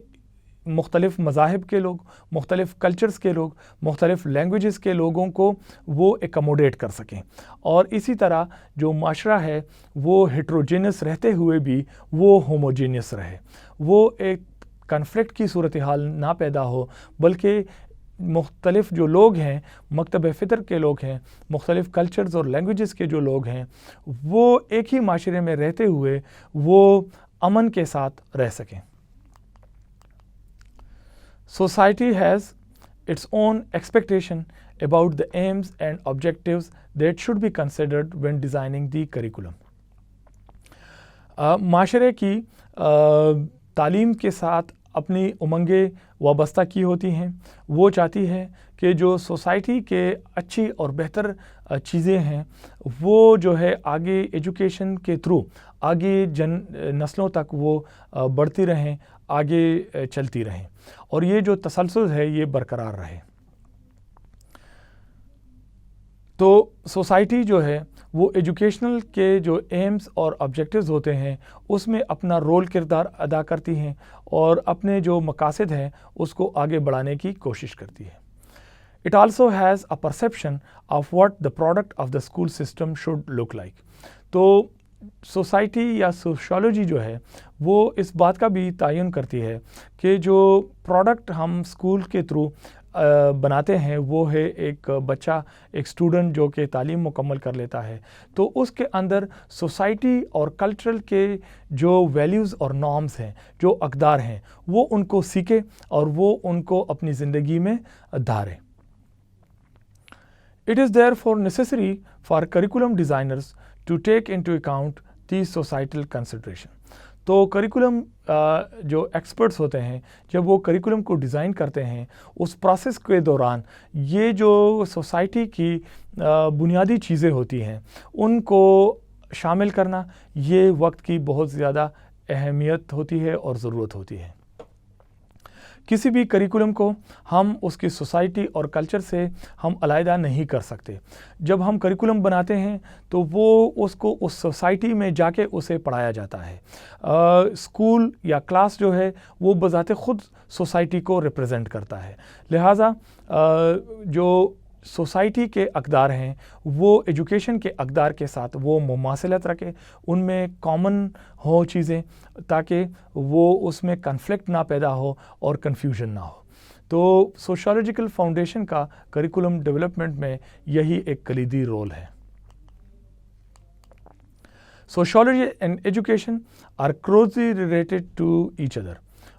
مختلف مذاہب کے لوگ, مختلف کلچرز کے لوگ, مختلف لینگویجز کے لوگوں کو وہ ایکاموڈیٹ کر سکیں. اور اسی طرح جو معاشرہ ہے وہ ہیٹروجینس رہتے ہوئے بھی وہ ہوموجینس رہے, وہ ایک کنفلکٹ کی صورتحال نہ پیدا ہو, بلکہ مختلف جو لوگ ہیں, مکتب فطر کے لوگ ہیں, مختلف کلچرز اور لینگویجز کے جو لوگ ہیں, وہ ایک ہی معاشرے میں رہتے ہوئے وہ امن کے ساتھ رہ سکیں. Society has its own expectation about the aims and objectives that should be considered when designing the curriculum. معاشرے کی تعلیم کے ساتھ اپنی امنگیں وابستہ کی ہوتی ہیں. وہ چاہتی ہے کہ جو سوسائٹی کے اچھی اور بہتر چیزیں ہیں وہ جو ہے آگے ایجوکیشن کے تھرو آگے نسلوں تک وہ بڑھتی رہیں, آگے چلتی رہیں, اور یہ جو تسلسل ہے یہ برقرار رہے. تو سوسائٹی جو ہے وہ ایجوکیشنل کے جو ایمز اور آبجیکٹیوز ہوتے ہیں اس میں اپنا رول کردار ادا کرتی ہیں اور اپنے جو مقاصد ہیں اس کو آگے بڑھانے کی کوشش کرتی ہے. It also has a perception of what the product of the school system should look like. تو سوسائٹی یا سوشیولوجی جو ہے وہ اس بات کا بھی تعین کرتی ہے کہ جو پروڈکٹ ہم اسکول کے تھرو بناتے ہیں وہ ہے ایک بچہ, ایک اسٹوڈنٹ جو کہ تعلیم مکمل کر لیتا ہے, تو اس کے اندر سوسائٹی اور کلچرل کے جو ویلیوز اور نارمز ہیں, جو اقدار ہیں, وہ ان کو سیکھے اور وہ ان کو اپنی زندگی میں دھارے. It is therefore necessary for curriculum designers to take into account these societal consideration. تو کریکولم جو ایکسپرٹس ہوتے ہیں جب وہ کریکولم کو ڈیزائن کرتے ہیں اس پروسیس کے دوران یہ جو سوسائٹی کی بنیادی چیزیں ہوتی ہیں ان کو شامل کرنا یہ وقت کی بہت زیادہ اہمیت ہوتی ہے اور ضرورت ہوتی ہے. کسی بھی کریکولم کو ہم اس کی سوسائٹی اور کلچر سے ہم علیحدہ نہیں کر سکتے. جب ہم کریکولم بناتے ہیں تو وہ اس کو اس سوسائٹی میں جا کے اسے پڑھایا جاتا ہے. اسکول یا کلاس جو ہے وہ بذات خود سوسائٹی کو ریپرزینٹ کرتا ہے. لہٰذا جو سوسائٹی کے اقدار ہیں وہ ایجوکیشن کے اقدار کے ساتھ وہ مماثلت رکھے، ان میں کامن ہو چیزیں تاکہ وہ اس میں کنفلکٹ نہ پیدا ہو اور کنفیوژن نہ ہو. تو سوشیولوجیکل فاؤنڈیشن کا کریکولم ڈیولپمنٹ میں یہی ایک کلیدی رول ہے. Sociology and education are closely related to each other.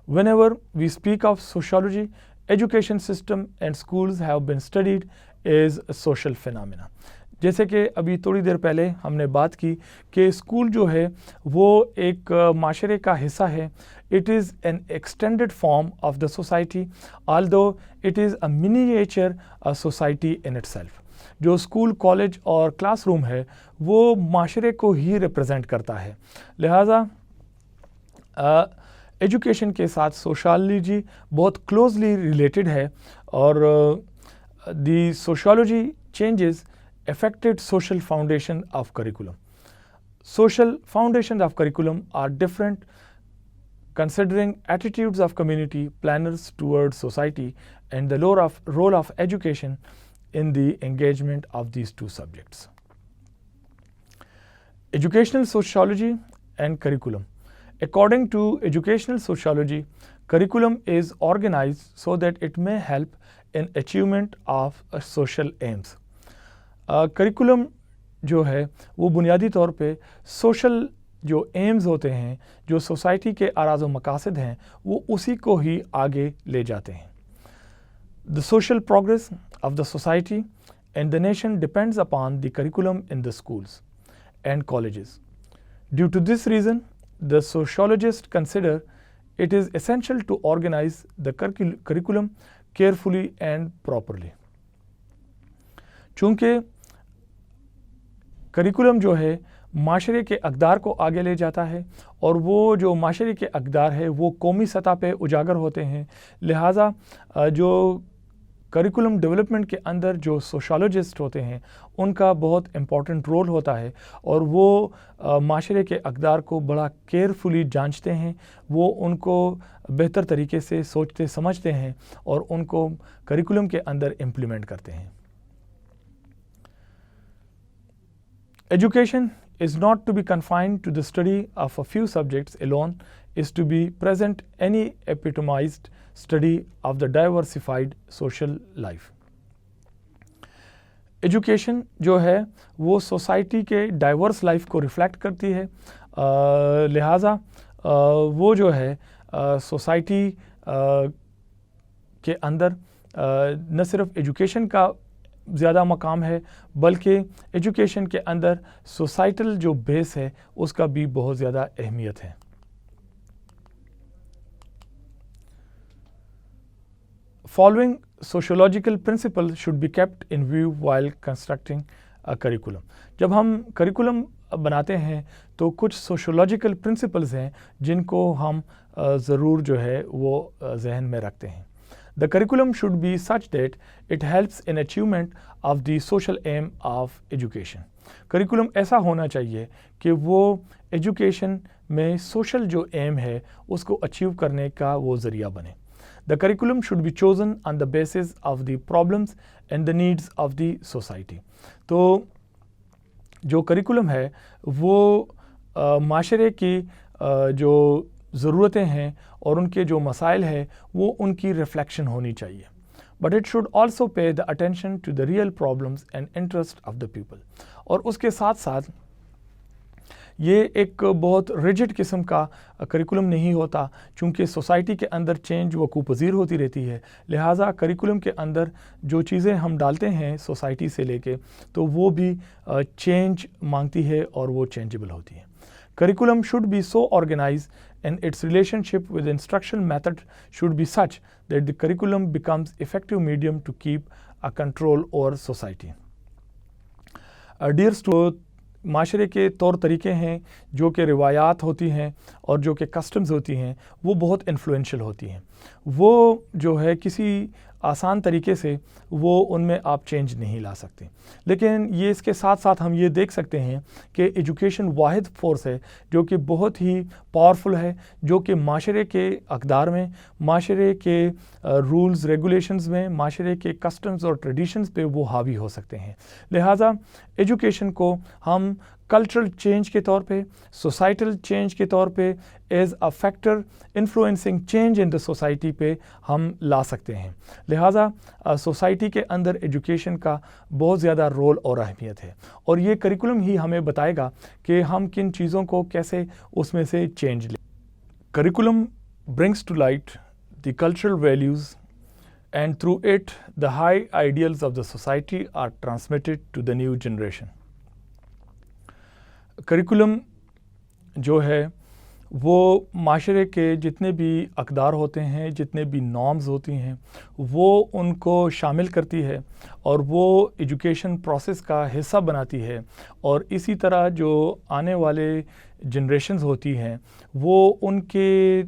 Whenever we speak of sociology, education system and schools have been studied as a social phenomena. جیسے کہ ابھی تھوڑی دیر پہلے ہم نے بات کی کہ اسکول جو ہے وہ ایک معاشرے کا حصہ ہے. It is an extended form of the society, although it is a miniature society in itself. جو اسکول، کالج اور کلاس روم ہے وہ معاشرے کو ہی ریپرزینٹ کرتا ہے. لہٰذا ایجوکیشن کے ساتھ سوشالوجی بہت کلوزلی ریلیٹڈ ہے اور the sociology changes affected social foundation of curriculum. Social foundations of curriculum are different considering attitudes of community planners towards society and the role of education in the engagement of these two subjects. Educational sociology and curriculum. According to educational sociology, curriculum is organized so that it may help in achievement of social aims. Curriculum جو ہے وہ بنیادی طور پہ سوشل جو ایمز ہوتے ہیں، جو سوسائٹی کے اراز و مقاصد ہیں، وہ اسی کو ہی آگے لے جاتے ہیں. The social progress of the society and the nation depends upon the curriculum in the schools and colleges. Due to this reason, the sociologists consider it is essential to organize the curriculum carefully and properly. چونکہ کریکولم جو ہے معاشرے کے اقدار کو آگے لے جاتا ہے اور وہ جو معاشرے کے اقدار ہے وہ قومی سطح پہ اجاگر ہوتے ہیں. لہٰذا جو کریکولم ڈیولپمنٹ کے اندر جو سوشالوجسٹ ہوتے ہیں ان کا بہت امپورٹنٹ رول ہوتا ہے اور وہ معاشرے کے اقدار کو بڑا کیئرفلی جانچتے ہیں، وہ ان کو بہتر طریقے سے سوچتے سمجھتے ہیں اور ان کو کریکولم کے اندر امپلیمنٹ کرتے ہیں. Education is not to be confined to the study of a few subjects alone, is to be present any epitomized study of the diversified social life. Education جو ہے وہ سوسائٹی کے ڈائیورس لائف کو ریفلیکٹ کرتی ہے. لہٰذا وہ جو ہے سوسائٹی کے اندر نہ صرف ایجوکیشن کا زیادہ مقام ہے بلکہ ایجوکیشن کے اندر سوسائٹل جو بیس ہے اس کا بھی بہت زیادہ اہمیت ہے. Following sociological principles should be kept in view while constructing a curriculum. جب ہم کریکولم بناتے ہیں تو کچھ سوشولوجیکل پرنسپلز ہیں جن کو ہم ضرور جو ہے وہ ذہن میں رکھتے ہیں. The curriculum should be such that it helps in achievement of the social aim of education. Curriculum ایسا ہونا چاہیے کہ وہ ایجوکیشن میں سوشل جو ایم ہے اس کو اچیو کرنے کا وہ ذریعہ بنے. The curriculum should be chosen on the basis of the problems and the needs of the society. تو جو کریکولم ہے وہ معاشرے کی جو ضرورتیں ہیں اور ان کے جو مسائل ہیں وہ ان کی ریفلیکشن ہونی چاہیے. But it should also pay the attention to the real problems and interest of the people. اور اس کے ساتھ ساتھ یہ ایک بہت ریجڈ قسم کا کریکولم نہیں ہوتا چونکہ سوسائٹی کے اندر چینج وقوع پذیر ہوتی رہتی ہے. لہٰذا کریکولم کے اندر جو چیزیں ہم ڈالتے ہیں سوسائٹی سے لے کے تو وہ بھی چینج مانگتی ہے اور وہ چینجبل ہوتی ہے. Curriculum should be so organized and its relationship with instructional method should be such that the curriculum becomes effective medium to keep a control over society. Dear students, معاشرے کے طور طریقے ہیں، جو کہ روایات ہوتی ہیں اور جو کہ کسٹمز ہوتی ہیں، وہ بہت انفلوئنشل ہوتی ہیں. وہ جو ہے کسی آسان طریقے سے وہ ان میں آپ چینج نہیں لا سکتے. لیکن یہ اس کے ساتھ ساتھ ہم یہ دیکھ سکتے ہیں کہ ایجوکیشن واحد فورس ہے جو کہ بہت ہی پاورفل ہے، جو کہ معاشرے کے اقدار میں، معاشرے کے رولز ریگولیشنز میں، معاشرے کے کسٹمز اور ٹریڈیشنز پہ وہ حاوی ہو سکتے ہیں. لہٰذا ایجوکیشن کو ہم کلچرل چینج کے طور پہ، سوسائٹل چینج کے طور پہ، as a factor influencing change in the society پہ ہم لا سکتے ہیں. لہٰذا سوسائٹی کے اندر ایجوکیشن کا بہت زیادہ رول اور اہمیت ہے، اور یہ کریکولم ہی ہمیں بتائے گا کہ ہم کن چیزوں کو کیسے اس میں سے چینج لیں. Curriculum brings to light the cultural values and through it the high ideals of the society are transmitted to the new generation. Curriculum جو ہے وہ معاشرے کے جتنے بھی اقدار ہوتے ہیں، جتنے بھی نارمز ہوتی ہیں، وہ ان کو شامل کرتی ہے اور وہ ایجوکیشن پروسیس کا حصہ بناتی ہے. اور اسی طرح جو آنے والے جنریشنز ہوتی ہیں وہ ان کے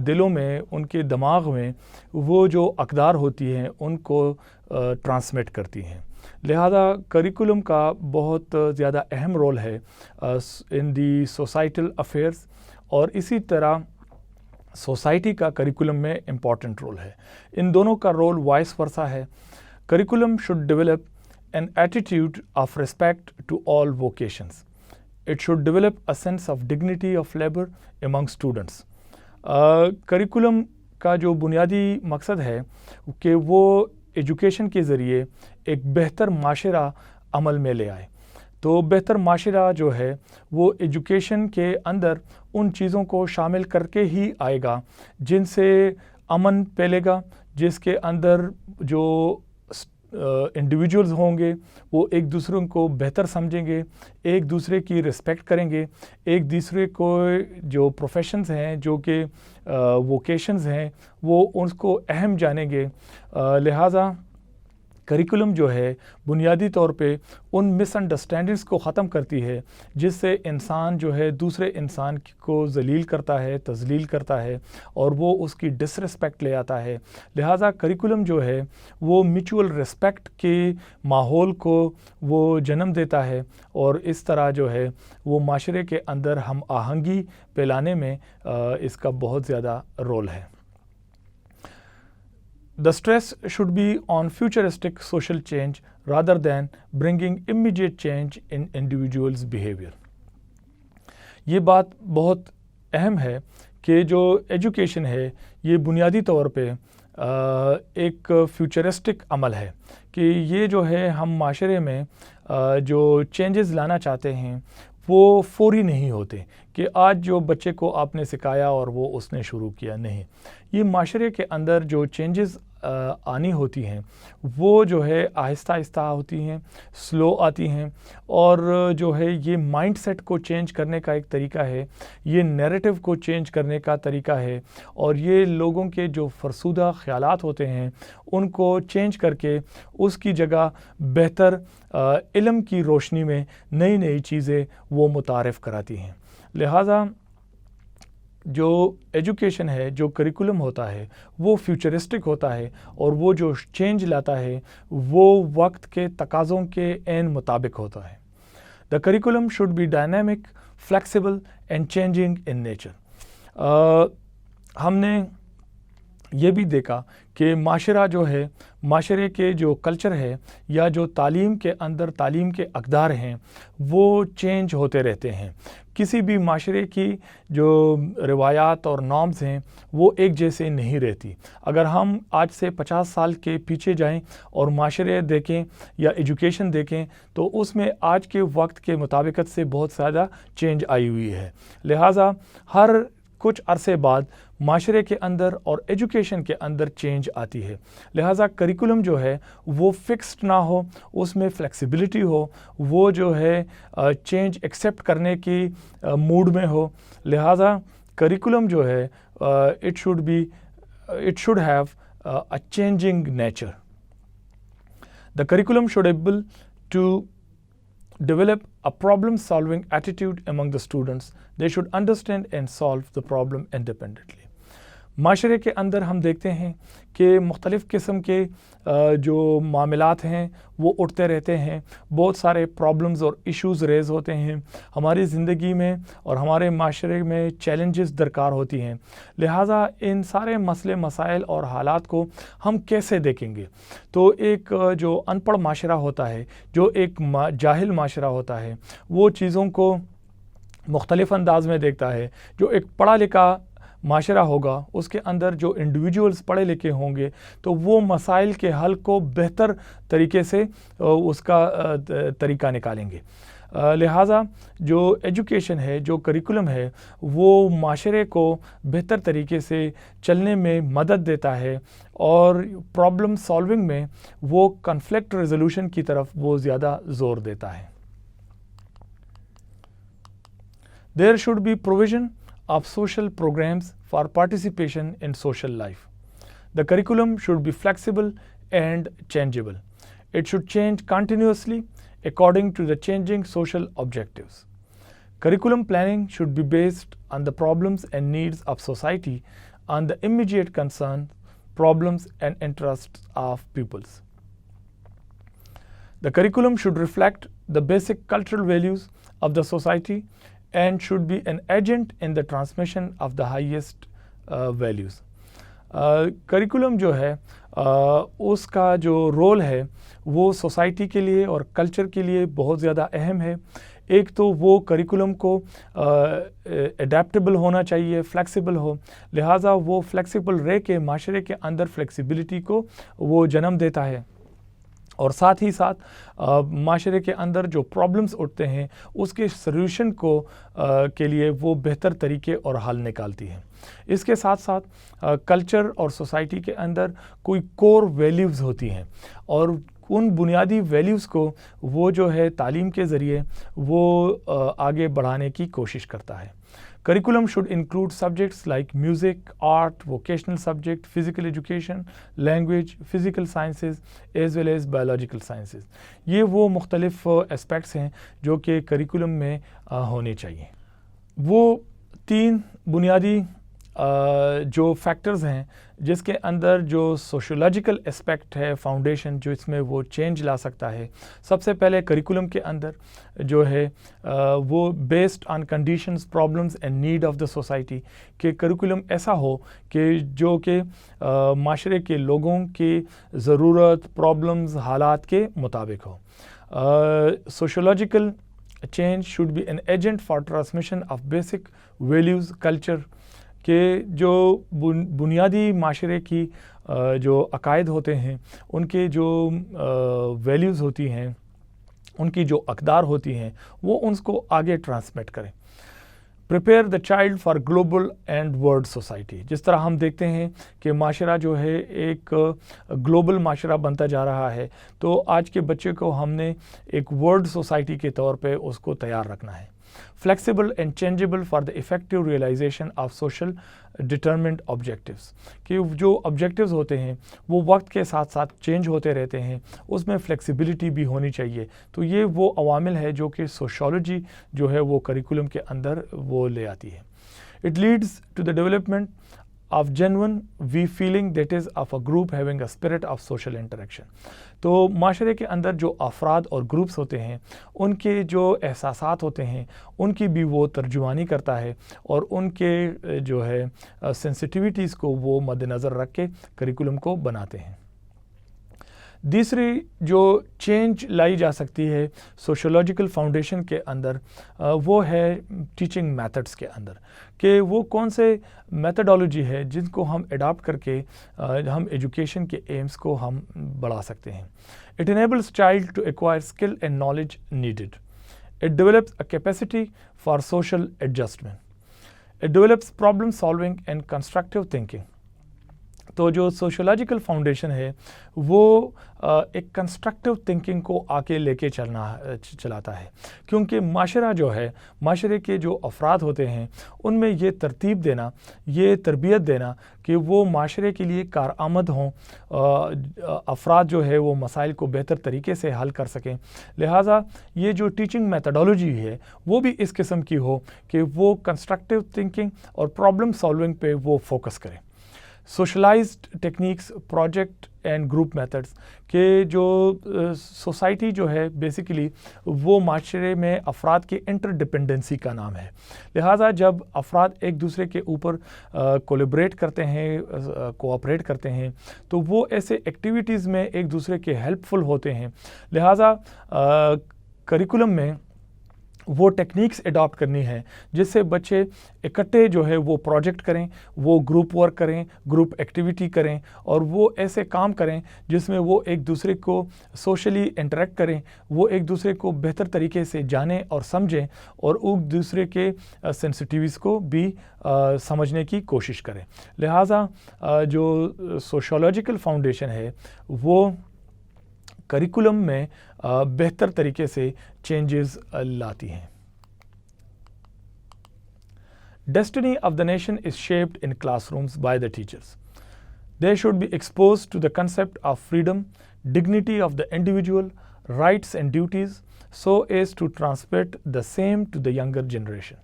دلوں میں، ان کے دماغ میں وہ جو اقدار ہوتی ہیں ان کو ٹرانسمٹ کرتی ہیں. لہذا کریکولم کا بہت زیادہ اہم رول ہے ان دی سوسائٹل افیئرس، اور اسی طرح سوسائٹی کا کریکولم میں امپورٹنٹ رول ہے. ان دونوں کا رول وائس ورسا ہے. Curriculum should develop an attitude of respect to all vocations. It should develop a sense of dignity of labour among students. Curriculum کا جو بنیادی مقصد ہے کہ وہ ایجوکیشن کے ذریعے ایک بہتر معاشرہ عمل میں لے آئے. تو بہتر معاشرہ جو ہے وہ ایجوکیشن کے اندر ان چیزوں کو شامل کر کے ہی آئے گا جن سے امن پھیلے گا، جس کے اندر جو انڈیویجولز ہوں گے وہ ایک دوسرے کو بہتر سمجھیں گے، ایک دوسرے کی رسپیکٹ کریں گے، ایک دوسرے کو جو پروفیشنز ہیں، جو کہ ووکیشنز ہیں، وہ ان کو اہم جانیں گے. لہٰذا کریکولم جو ہے بنیادی طور پہ ان مس انڈرسٹینڈنگس کو ختم کرتی ہے جس سے انسان جو ہے دوسرے انسان کو ذلیل کرتا ہے، تذلیل کرتا ہے، اور وہ اس کی ڈس رسپیکٹ لے آتا ہے. لہٰذا کریکولم جو ہے وہ میوچول رسپیکٹ کے ماحول کو وہ جنم دیتا ہے، اور اس طرح جو ہے وہ معاشرے کے اندر ہم آہنگی پھیلانے میں اس کا بہت زیادہ رول ہے. The stress should be on futuristic social change rather than bringing immediate change in individuals' behavior. یہ بات بہت اہم ہے کہ جو ایجوکیشن ہے یہ بنیادی طور پہ ایک فیوچرسٹک عمل ہے کہ یہ جو ہے ہم معاشرے میں جو چینجز لانا چاہتے ہیں وہ فوری نہیں ہوتے کہ آج جو بچے کو آپ نے سکھایا اور وہ اس نے شروع کیا. نہیں، یہ معاشرے کے اندر جو چینجز آنی ہوتی ہیں وہ جو ہے آہستہ آہستہ ہوتی ہیں، سلو آتی ہیں، اور جو ہے یہ مائنڈ سیٹ کو چینج کرنے کا ایک طریقہ ہے، یہ نیریٹو کو چینج کرنے کا طریقہ ہے، اور یہ لوگوں کے جو فرسودہ خیالات ہوتے ہیں ان کو چینج کر کے اس کی جگہ بہتر علم کی روشنی میں نئی نئی چیزیں وہ متعارف کراتی ہیں. لہٰذا جو ایجوکیشن ہے، جو کریکولم ہوتا ہے وہ فیوچرسٹک ہوتا ہے، اور وہ جو چینج لاتا ہے وہ وقت کے تقاضوں کے عین مطابق ہوتا ہے. The curriculum should be dynamic, flexible and changing in nature. ہم نے یہ بھی دیکھا کہ معاشرہ جو ہے، معاشرے کے جو کلچر ہے یا جو تعلیم کے اندر تعلیم کے اقدار ہیں وہ چینج ہوتے رہتے ہیں. کسی بھی معاشرے کی جو روایات اور نارمز ہیں وہ ایک جیسے نہیں رہتی. اگر ہم آج سے 50 سال کے پیچھے جائیں اور معاشرے دیکھیں یا ایجوکیشن دیکھیں تو اس میں آج کے وقت کے مطابقت سے بہت زیادہ چینج آئی ہوئی ہے. لہٰذا ہر کچھ عرصے بعد معاشرے کے اندر اور ایجوکیشن کے اندر چینج آتی ہے. لہٰذا کریکولم جو ہے وہ فکسڈ نہ ہو، اس میں فلیکسیبلٹی ہو، وہ جو ہے چینج ایکسیپٹ کرنے کی موڈ میں ہو. لہٰذا کریکولم جو ہے it should have a changing nature. The curriculum should able to develop a problem-solving attitude among the students. They should understand and solve the problem independently. معاشرے کے اندر ہم دیکھتے ہیں کہ مختلف قسم کے جو معاملات ہیں وہ اٹھتے رہتے ہیں، بہت سارے پرابلمز اور ایشوز ریز ہوتے ہیں ہماری زندگی میں، اور ہمارے معاشرے میں چیلنجز درکار ہوتی ہیں. لہٰذا ان سارے مسئلے مسائل اور حالات کو ہم کیسے دیکھیں گے؟ تو ایک جو ان پڑھ معاشرہ ہوتا ہے، جو ایک جاہل معاشرہ ہوتا ہے، وہ چیزوں کو مختلف انداز میں دیکھتا ہے. جو ایک پڑھا لکھا معاشرہ ہوگا، اس کے اندر جو انڈیویجولز پڑھے لکھے ہوں گے تو وہ مسائل کے حل کو بہتر طریقے سے اس کا طریقہ نکالیں گے. لہٰذا جو ایجوکیشن ہے، جو کریکولم ہے، وہ معاشرے کو بہتر طریقے سے چلنے میں مدد دیتا ہے، اور پرابلم سالونگ میں وہ کنفلکٹ ریزولوشن کی طرف وہ زیادہ زور دیتا ہے. There should be provision of social programs for participation in social life. The curriculum should be flexible and changeable. It should change continuously according to the changing social objectives. Curriculum planning should be based on the problems and needs of society, on the immediate concerns, problems and interests of pupils. The curriculum should reflect the basic cultural values of the society and should be an agent in the transmission of the highest values. Curriculum جو ہے اس کا جو رول ہے وہ سوسائٹی کے لیے اور کلچر کے لیے بہت زیادہ اہم ہے. ایک تو وہ کریکولم کو اڈیپٹیبل ہونا چاہیے، فلیکسیبل ہو، لہٰذا وہ فلیکسیبل رہ کے معاشرے کے اندر فلیکسیبلٹی کو وہ جنم دیتا ہے، اور ساتھ ہی ساتھ معاشرے کے اندر جو پرابلمس اٹھتے ہیں اس کے سلوشن کو کے لیے وہ بہتر طریقے اور حل نکالتی ہے. اس کے ساتھ ساتھ کلچر اور سوسائٹی کے اندر کوئی کور ویلیوز ہوتی ہیں، اور ان بنیادی ویلیوز کو وہ جو ہے تعلیم کے ذریعے وہ آگے بڑھانے کی کوشش کرتا ہے. Curriculum should include subjects like music, art, vocational subject, physical education, language, physical sciences as well as biological sciences. یہ وہ مختلف اسپیکٹس ہیں جو کہ کریکولم میں ہونے چاہیے. وہ 3 بنیادی جو فیکٹرز ہیں جس کے اندر جو سوشولوجیکل اسپیکٹ ہے، فاؤنڈیشن جو اس میں وہ چینج لا سکتا ہے. سب سے پہلے کریکولم کے اندر جو ہے وہ based on conditions, problems and need of the society, کہ کریکولم ایسا ہو کہ جو کہ معاشرے کے لوگوں کی ضرورت، پرابلمز، حالات کے مطابق ہو. Sociological change should be an agent for transmission of basic values, culture, کہ جو بنیادی معاشرے کی جو عقائد ہوتے ہیں، ان کے جو ویلیوز ہوتی ہیں، ان کی جو اقدار ہوتی ہیں، وہ ان کو آگے ٹرانسمٹ کریں. Prepare the child for global and world society. جس طرح ہم دیکھتے ہیں کہ معاشرہ جو ہے ایک گلوبل معاشرہ بنتا جا رہا ہے، تو آج کے بچے کو ہم نے ایک ورلڈ سوسائٹی کے طور پہ اس کو تیار رکھنا ہے. Flexible and changeable for the effective realization of social determined objectives. کہ جو objectives ہوتے ہیں وہ وقت کے ساتھ ساتھ چینج ہوتے رہتے ہیں، اس میں flexibility بھی ہونی چاہیے. تو یہ وہ عوامل ہے جو کہ سوشولوجی جو ہے وہ کریکولم کے اندر وہ لے آتی ہے. It leads to the development of genuine we feeling that is of a group having a spirit of social interaction. تو معاشرے کے اندر جو افراد اور گروپس ہوتے ہیں ان کے جو احساسات ہوتے ہیں ان کی بھی وہ ترجمانی کرتا ہے، اور ان کے جو ہے سینسٹیویٹیز کو وہ مد نظر رکھ کے کریکولم کو بناتے ہیں. دوسری جو چینج لائی جا سکتی ہے سوشولوجیکل فاؤنڈیشن کے اندر وہ ہے ٹیچنگ میتھڈس کے اندر، کہ وہ کون سے میتھڈالوجی ہے جن کو ہم اڈاپٹ کر کے ہم ایجوکیشن کے ایمز کو ہم بڑھا سکتے ہیں. It enables child to acquire skill and knowledge needed. It develops a capacity for social adjustment. It develops problem solving and constructive thinking. تو جو سوشولوجیکل فاؤنڈیشن ہے وہ ایک کنسٹرکٹیو تھنکنگ کو آگے لے کے چلاتا ہے، کیونکہ معاشرہ جو ہے، معاشرے کے جو افراد ہوتے ہیں ان میں یہ ترتیب دینا، یہ تربیت دینا کہ وہ معاشرے کے لیے کارآمد ہوں، افراد جو ہے وہ مسائل کو بہتر طریقے سے حل کر سکیں، لہٰذا یہ جو ٹیچنگ میتھڈالوجی ہے وہ بھی اس قسم کی ہو کہ وہ کنسٹرکٹیو تھنکنگ اور پرابلم سالونگ پہ وہ فوکس کریں۔ Socialized techniques, project and group methods کہ جو سوسائٹی جو ہے بیسیکلی وہ معاشرے میں افراد کی انٹر ڈپینڈنسی کا نام ہے، لہٰذا جب افراد ایک دوسرے کے اوپر کولیبریٹ کرتے ہیں، کوآپریٹ کرتے ہیں تو وہ ایسے ایکٹیویٹیز میں ایک دوسرے کے ہیلپ فل ہوتے ہیں، لہٰذا کریکولم میں وہ ٹیکنیکس اڈاپٹ کرنی ہے جس سے بچے اکٹھے جو ہے وہ پروجیکٹ کریں، وہ گروپ ورک کریں، گروپ ایکٹیویٹی کریں اور وہ ایسے کام کریں جس میں وہ ایک دوسرے کو سوشلی انٹریکٹ کریں، وہ ایک دوسرے کو بہتر طریقے سے جانیں اور سمجھیں اور ایک دوسرے کے سینسٹیویز کو بھی سمجھنے کی کوشش کریں۔ لہٰذا جو سوشولوجیکل فاؤنڈیشن ہے وہ کریکولم میں بہتر طریقے سے چینجز لاتی ہیں۔ Destiny of the nation is shaped in classrooms by the teachers. They should be exposed to the concept of freedom, dignity of the individual, rights and duties, so as to transmit the same to the younger generation.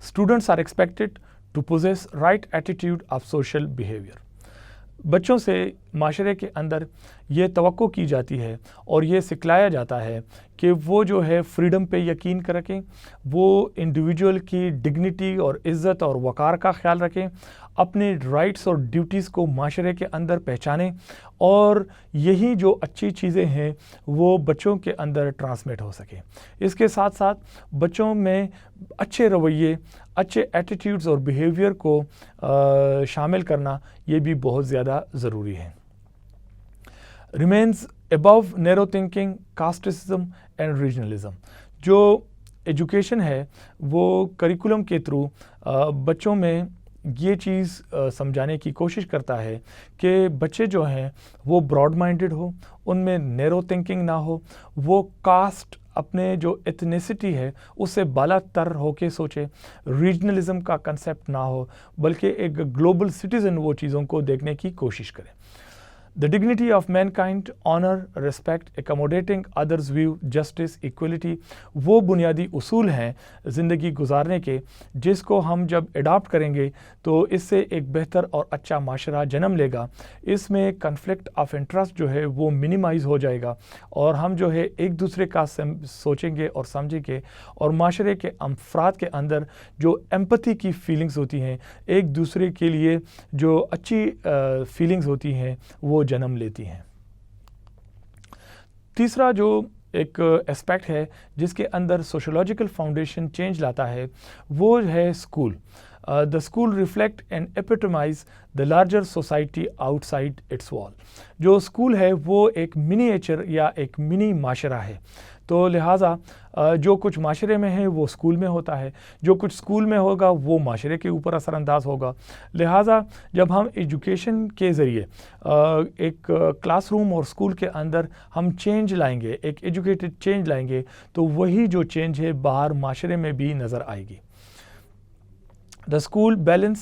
Students are expected to possess right attitude of social behavior. بچوں سے معاشرے کے اندر یہ توقع کی جاتی ہے اور یہ سکھلایا جاتا ہے کہ وہ جو ہے فریڈم پہ یقین رکھیں، وہ انڈیویجول کی ڈگنیٹی اور عزت اور وقار کا خیال رکھیں، اپنے رائٹس اور ڈیوٹیز کو معاشرے کے اندر پہچانیں اور یہی جو اچھی چیزیں ہیں وہ بچوں کے اندر ٹرانسمٹ ہو سکیں۔ اس کے ساتھ ساتھ بچوں میں اچھے رویے، اچھے ایٹیٹیوڈز اور بیہیویئر کو شامل کرنا یہ بھی بہت زیادہ ضروری ہے۔ Remains above narrow thinking, casteism and regionalism. جو ایجوکیشن ہے وہ کریکولم کے تھرو بچوں میں یہ چیز سمجھانے کی کوشش کرتا ہے کہ بچے جو ہیں وہ براڈ مائنڈڈ ہو، ان میں نیرو تھنکنگ نہ ہو، وہ کاسٹ اپنے جو ایتھنیسٹی ہے اس سے بالا تر ہو کے سوچے، ریجنلزم کا کنسیپٹ نہ ہو بلکہ ایک گلوبل سٹیزن وہ چیزوں کو دیکھنے کی کوشش کرے۔ The dignity of mankind, honor, respect, accommodating others' view, justice, equality وہ بنیادی اصول ہیں زندگی گزارنے کے جس کو ہم جب اڈاپٹ کریں گے تو اس سے ایک بہتر اور اچھا معاشرہ جنم لے گا۔ اس میں کنفلکٹ آف انٹرسٹ جو ہے وہ منیمائز ہو جائے گا اور ہم جو ہے ایک دوسرے کا سوچیں گے اور سمجھیں گے اور معاشرے کے افراد کے اندر جو ایمپتھی کی فیلنگز ہوتی ہیں، ایک دوسرے کے لیے جو اچھی فیلنگز ہوتی ہیں وہ جنم لیتی ہیں۔ تیسرا جو ایک اسپیکٹ ہے جس کے اندر سوشولوجیکل فاؤنڈیشن چینج لاتا ہے وہ ہے school. The school reflect and epitomize the larger society outside its wall۔ جو اسکول ہے وہ ایک منیچر یا ایک منی معاشرہ ہے، تو لہٰذا جو کچھ معاشرے میں ہے وہ اسکول میں ہوتا ہے، جو کچھ اسکول میں ہوگا وہ معاشرے کے اوپر اثر انداز ہوگا۔ لہٰذا جب ہم ایجوکیشن کے ذریعے ایک کلاس روم اور اسکول کے اندر ہم چینج لائیں گے، ایک ایجوکیٹڈ چینج لائیں گے تو وہی جو چینج ہے باہر معاشرے میں بھی نظر آئے گی۔ The school balance,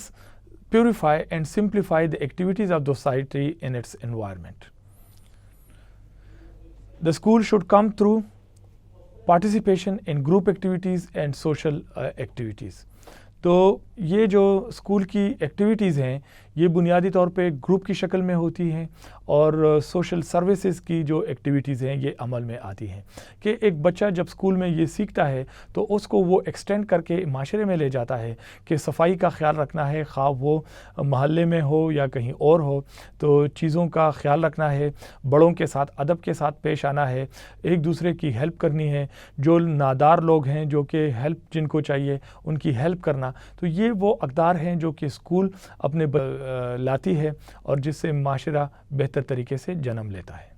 purify and simplify the activities of the society in its environment. The school should come through participation in group activities and social activities. تو یہ جو اسکول کی ایکٹیویٹیز ہیں یہ بنیادی طور پہ گروپ کی شکل میں ہوتی ہیں اور سوشل سروسز کی جو ایکٹیویٹیز ہیں یہ عمل میں آتی ہیں کہ ایک بچہ جب اسکول میں یہ سیکھتا ہے تو اس کو وہ ایکسٹینڈ کر کے معاشرے میں لے جاتا ہے کہ صفائی کا خیال رکھنا ہے، خواہ وہ محلے میں ہو یا کہیں اور ہو، تو چیزوں کا خیال رکھنا ہے، بڑوں کے ساتھ ادب کے ساتھ پیش آنا ہے، ایک دوسرے کی ہیلپ کرنی ہے، جو نادار لوگ ہیں جو کہ ہیلپ جن کو چاہیے ان کی ہیلپ کرنا، تو یہ وہ اقدار ہیں جو کہ اسکول اپنے لاتی ہے اور جس سے معاشرہ بہتر طریقے سے جنم لیتا ہے۔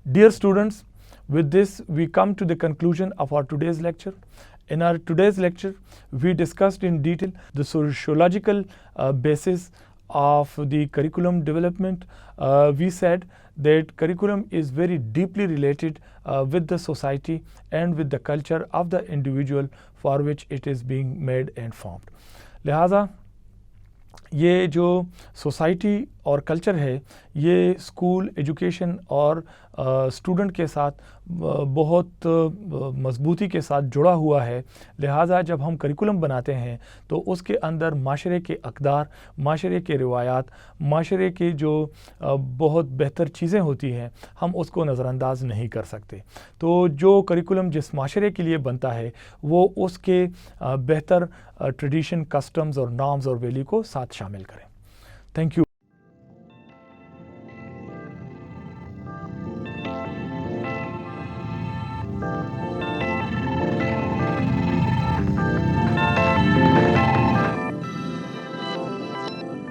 Dear students, with this we come to the conclusion of our today's lecture. In our today's lecture, we discussed in detail the sociological basis of the curriculum development. We said that curriculum is very deeply related with the society and with the culture of the individual for which it is being made and formed. لہٰذا یہ جو سوسائٹی اور کلچر ہے یہ اسکول ایجوکیشن اور اسٹوڈنٹ کے ساتھ بہت مضبوطی کے ساتھ جڑا ہوا ہے. لہٰذا جب ہم کریکولم بناتے ہیں تو اس کے اندر معاشرے کے اقدار، معاشرے کے روایات، معاشرے کی جو بہت بہتر چیزیں ہوتی ہیں ہم اس کو نظر انداز نہیں کر سکتے. تو جو کریکولم جس معاشرے کے لیے بنتا ہے وہ اس کے بہتر ٹریڈیشن، کسٹمز اور نارمز اور ویلیو کو ساتھ شامل کریں. Thank you.